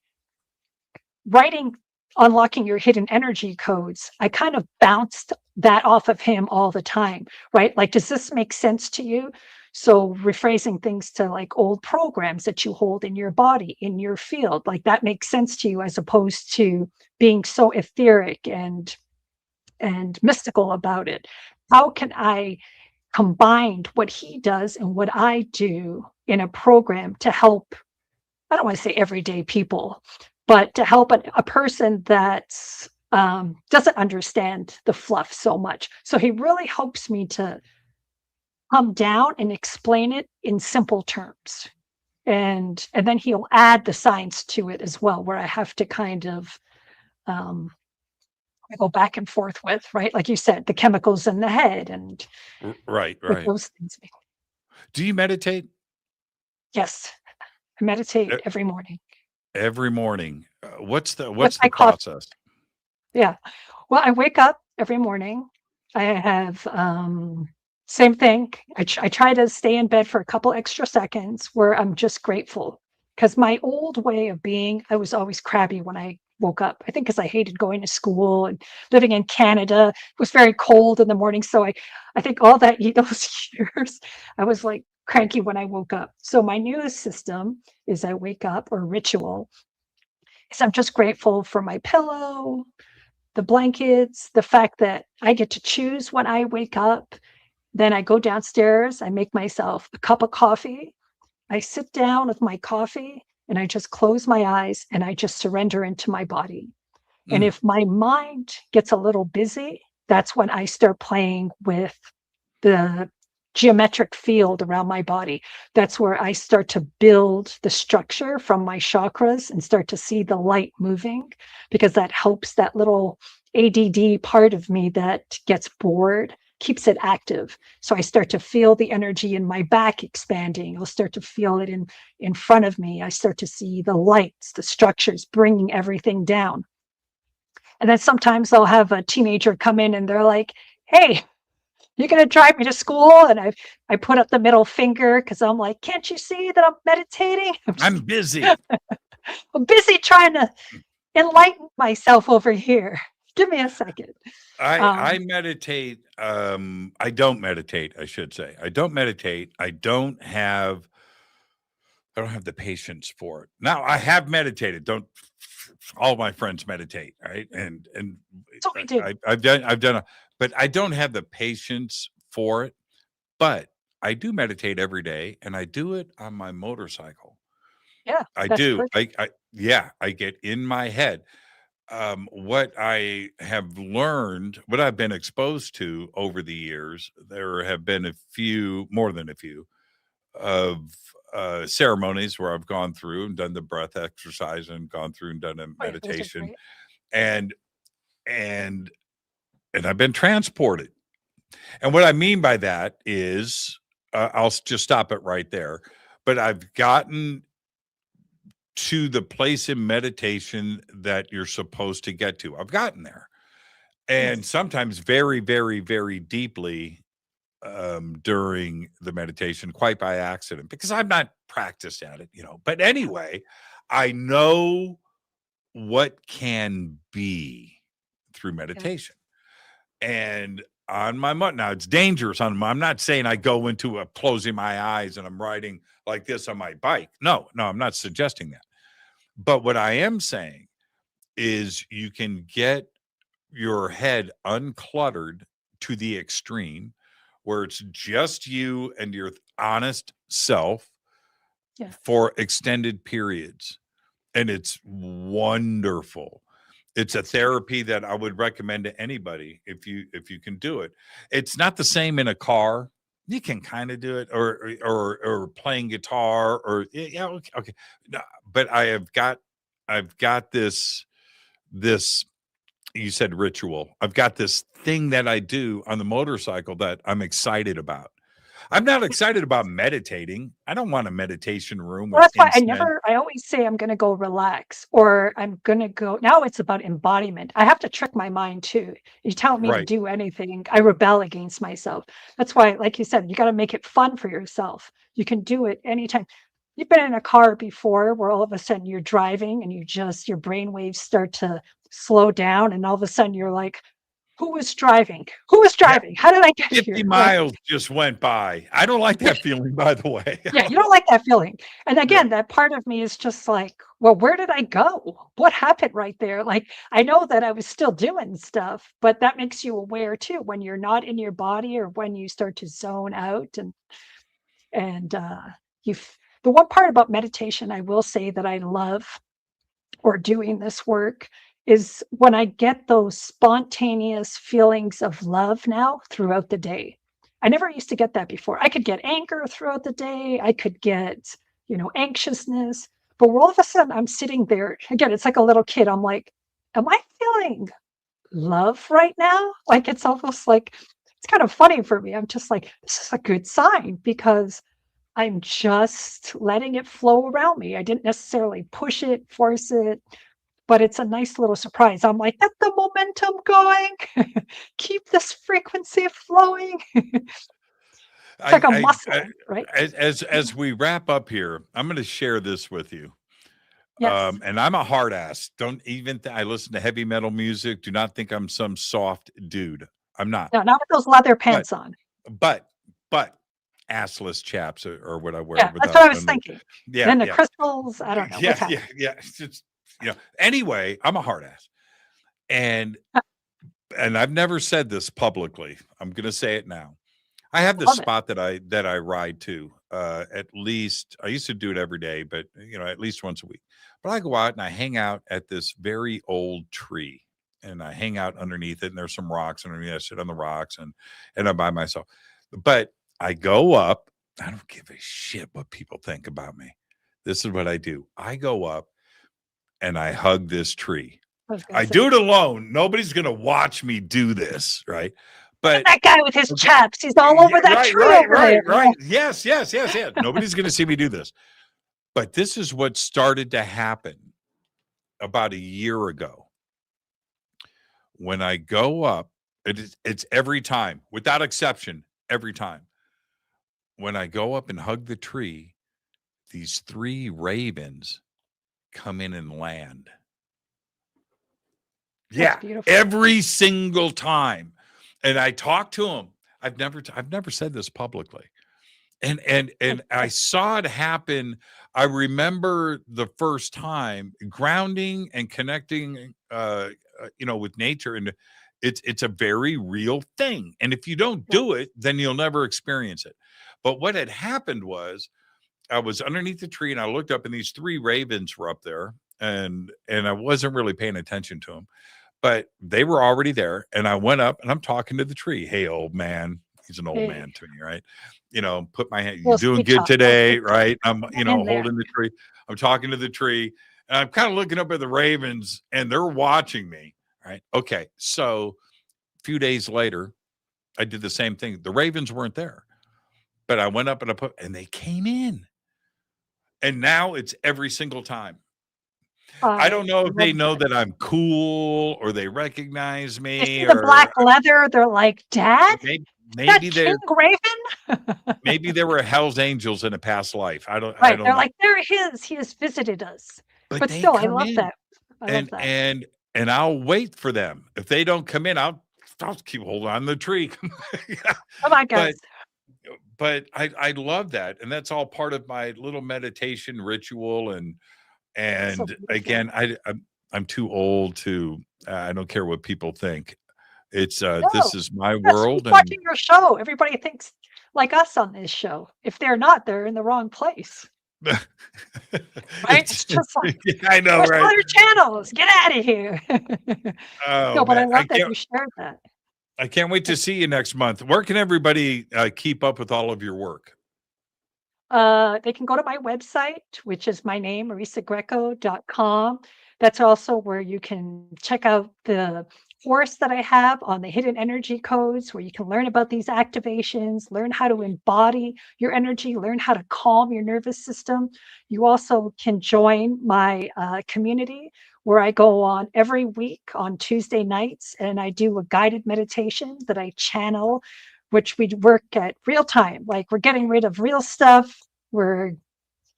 writing unlocking your hidden energy codes, I kind of bounced that off of him all the time, right? Like, does this make sense to you? So rephrasing things to like old programs that you hold in your body, in your field, like that makes sense to you as opposed to being so etheric and mystical about it. How can I combine what he does and what I do in a program to help, I don't want to say everyday people, but to help a person that doesn't understand the fluff so much. So he really helps me to come down and explain it in simple terms. And then he'll add the science to it as well, where I have to kind of um, I go back and forth with, right? Like you said, the chemicals in the head and Right, what right. those things mean. Do you meditate Yes, I meditate E- every morning every morning? What's with the my coffee. process? Yeah. Well, I wake up every morning. I have same thing. I try to stay in bed for a couple extra seconds where I'm just grateful because my old way of being, I was always crabby when I woke up. I think because I hated going to school and living in Canada. It was very cold in the morning, so I think all that those years I was like cranky when I woke up. So my newest system is I wake up, or ritual is I'm just grateful for my pillow, the blankets, the fact that I get to choose when I wake up. Then I go downstairs, I make myself a cup of coffee. I sit down with my coffee and I just close my eyes and I just surrender into my body. And Mm, if my mind gets a little busy, that's when I start playing with the geometric field around my body. That's where I start to build the structure from my chakras and start to see the light moving, because that helps that little ADD part of me that gets bored, keeps it active. So I start to feel the energy in my back expanding. I'll start to feel it in front of me. I start to see the lights, the structures bringing everything down. And then sometimes I'll have a teenager come in and they're like, "Hey, you're going to drive me to school?" And I put up the middle finger because I'm like, "Can't you see that I'm meditating? I'm busy. I'm busy trying to enlighten myself over here. Give me a second." I Um, meditate. I don't meditate, I should say. I don't meditate. I don't have the patience for it. Now, I have meditated. Don't all my friends meditate, right? And that's what we do. I've done but I don't have the patience for it. But I do meditate every day, and I do it on my motorcycle. Yeah, I that's do. perfect. Yeah, I get in my head. What I have learned, what I've been exposed to over the years, there have been a few, more than a few, of ceremonies where I've gone through and done the breath exercise and gone through and done a Oh, yeah, those are meditation, great. and and and I've been transported. And what I mean by that is, just stop it right there. But I've gotten to the place in meditation that you're supposed to get to. I've gotten there, and Nice. sometimes very, very, very deeply during the meditation, quite by accident, because I'm not practiced at it, But anyway, I know what can be through Yeah. meditation. And on my now it's dangerous I'm not saying I go into a closing my eyes and I'm riding like this on my bike. No, I'm not suggesting that. But what I am saying is you can get your head uncluttered to the extreme where it's just you and your honest self Yeah. for extended periods. And it's wonderful. It's a That's true. therapy that I would recommend to anybody if you can do it. It's not the same in a car. You can kind of do it, or playing guitar, or yeah, okay, okay. No, but I've got this. You said ritual. I've got this thing that I do on the motorcycle that I'm excited about. I'm not excited about meditating. I don't want a meditation room Well, with that's why incense. I always say I'm gonna go relax, or I'm gonna go now it's about embodiment. I have to trick my mind too. You tell me to Right. do anything, I rebel against myself. That's why, like you said, you gotta make it fun for yourself. You can do it anytime. You've been in a car before where all of a sudden you're driving and your brain waves start to slow down, and all of a sudden you're like, "Who was driving? Who was Yeah. driving? How did I get 50 here?" Like, miles just went by. I don't like that feeling, by the way. yeah, you don't like that feeling. And No. again, that part of me is just like, well, where did I go? What happened right there? Like, I know that I was still doing stuff, but that makes you aware too when you're not in your body, or when you start to zone out. And you the one part about meditation I will say that I love, or doing this work, is when I get those spontaneous feelings of love now throughout the day. I never used to get that before. I could get anger throughout the day. I could get, anxiousness. But all of a sudden, I'm sitting there again. It's like a little kid. I'm like, am I feeling love right now? Like, it's almost like it's kind of funny for me. I'm just like, this is a good sign because I'm just letting it flow around me. I didn't necessarily push it, force it. but it's a nice little surprise. I'm like, get the momentum going, keep this frequency flowing. It's like a muscle, right? As we wrap up here, I'm going to share this with you. Yes. And I'm a hard ass. Don't even I listen to heavy metal music. Do not think I'm some soft dude. I'm not. No, not with those leather pants on. But assless chaps or what I wear. Yeah, that's what I was thinking. Yeah. Then the crystals, I don't know. What's happening? Yeah. It's just, anyway, I'm a hard ass. And I've never said this publicly. I'm going to say it now. I have this spot that I ride to. At least I used to do it every day, but at least once a week. But I go out and I hang out at this very old tree, and I hang out underneath it. And there's some rocks underneath. I sit on the rocks and I'm by myself. But I go up. I don't give a shit what people think about me. This is what I do. I go up and I hug this tree. I do it alone. Nobody's gonna watch me do this, right? But that guy with his chaps, he's all over that tree over there. Right. Yes. Nobody's going to see me do this. But this is what started to happen about a year ago. When I go up, it's every time, without exception, every time. When I go up and hug the tree, these 3 ravens come in and land. Yeah, every single time. And I talked to him. I've never said this publicly. And I saw it happen. I remember the first time grounding and connecting with nature, and it's a very real thing. And if you don't do it, then you'll never experience it. But what had happened was I was underneath the tree and I looked up and these 3 ravens were up there, and I wasn't really paying attention to them. But they were already there, and I went up and I'm talking to the tree. Hey, old man. He's an old man to me, right? Put my hand, you doing good today, right? I'm, holding the tree. I'm talking to the tree, and I'm kind of looking up at the ravens, and they're watching me, right? Okay, so a few days later, I did the same thing. The ravens weren't there, but I went up and they came in. And now it's every single time. I don't know if they know that I'm cool or they recognize me. They see the black leather. They're like, Dad? Maybe they're King Raven? Maybe there were Hell's Angels in a past life. I don't they're know. Like, they're his. He has visited us. But still, I love that. And I'll wait for them. If they don't come in, I'll keep holding on the tree. Oh my God. But I love that. And that's all part of my little meditation ritual. And again, I'm too old to, I don't care what people think. It's, this is my world. Watching your show. Everybody thinks like us on this show. If they're not, they're in the wrong place. Right? It's just like, I know, right? Other channels. Get out of here. Oh, but I love that you shared that. I can't wait to see you next month. Where can everybody keep up with all of your work? They can go to my website, which is my name, marisagreco.com. That's also where you can check out the course that I have on the hidden energy codes, where you can learn about these activations, learn how to embody your energy, learn how to calm your nervous system. You also can join my community, where I go on every week on Tuesday nights, and I do a guided meditation that I channel, which we work at real time. Like, we're getting rid of real stuff. We're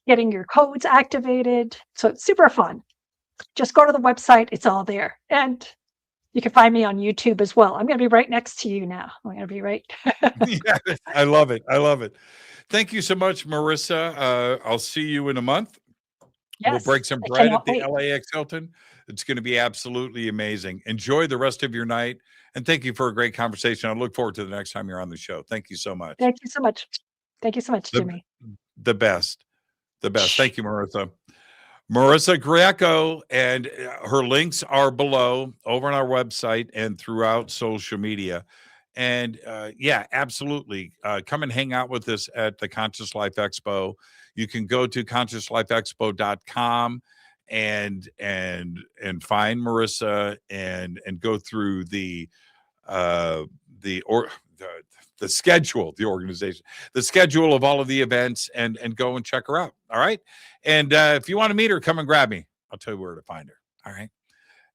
getting your codes activated. So it's super fun. Just go to the website. It's all there. And you can find me on YouTube as well. I'm going to be right next to you now. I'm going to be right. Yeah, I love it. I love it. Thank you so much, Marissa. I'll see you in a month. Yes, we'll break some bread at the LAX Hilton. It's going to be absolutely amazing. Enjoy the rest of your night. And thank you for a great conversation. I look forward to the next time you're on the show. Thank you so much. Thank you so much. Thank you so much, Jimmy. The best. The best. Thank you, Marissa. Marisa Grieco, and her links are below over on our website and throughout social media. And yeah, absolutely. Come and hang out with us at the Conscious Life Expo. You can go to consciouslifeexpo.com and find Marissa and go through the schedule, the organization, the schedule of all of the events, and go and check her out. All right. And if you want to meet her, come and grab me. I'll tell you where to find her. All right.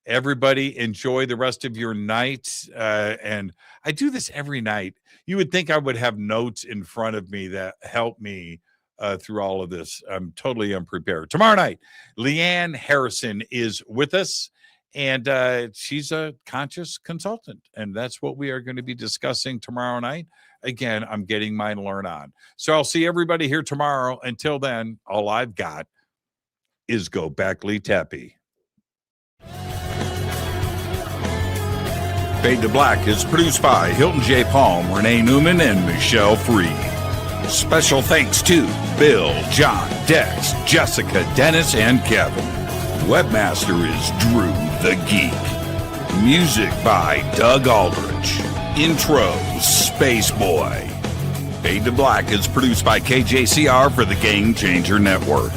Everybody enjoy the rest of your night. And I do this every night. You would think I would have notes in front of me that help me through all of this. I'm totally unprepared. Tomorrow night, Leanne Harrison is with us, and she's a conscious consultant. And that's what we are going to be discussing tomorrow night. Again, I'm getting my learn on. So I'll see everybody here tomorrow. Until then, all I've got is go Backley Tappy. Fade to Black is produced by Hilton J. Palm, Renee Newman, and Michelle Freed. Special thanks to Bill, John, Dex, Jessica, Dennis, and Kevin. Webmaster is Drew the Geek. Music by Doug Aldrich. Intro, Space Boy. Fade to Black is produced by KJCR for the Game Changer Network.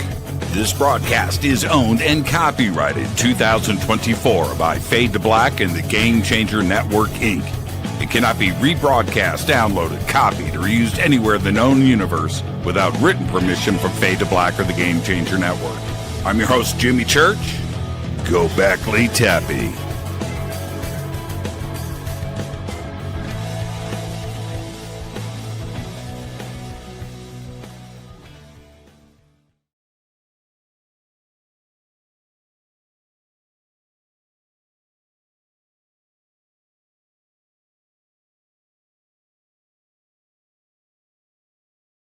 This broadcast is owned and copyrighted 2024 by Fade to Black and the Game Changer Network, Inc. It cannot be rebroadcast, downloaded, copied, or used anywhere in the known universe without written permission from Fade to Black or the Game Changer Network. I'm your host, Jimmy Church. Go Backley Tappy.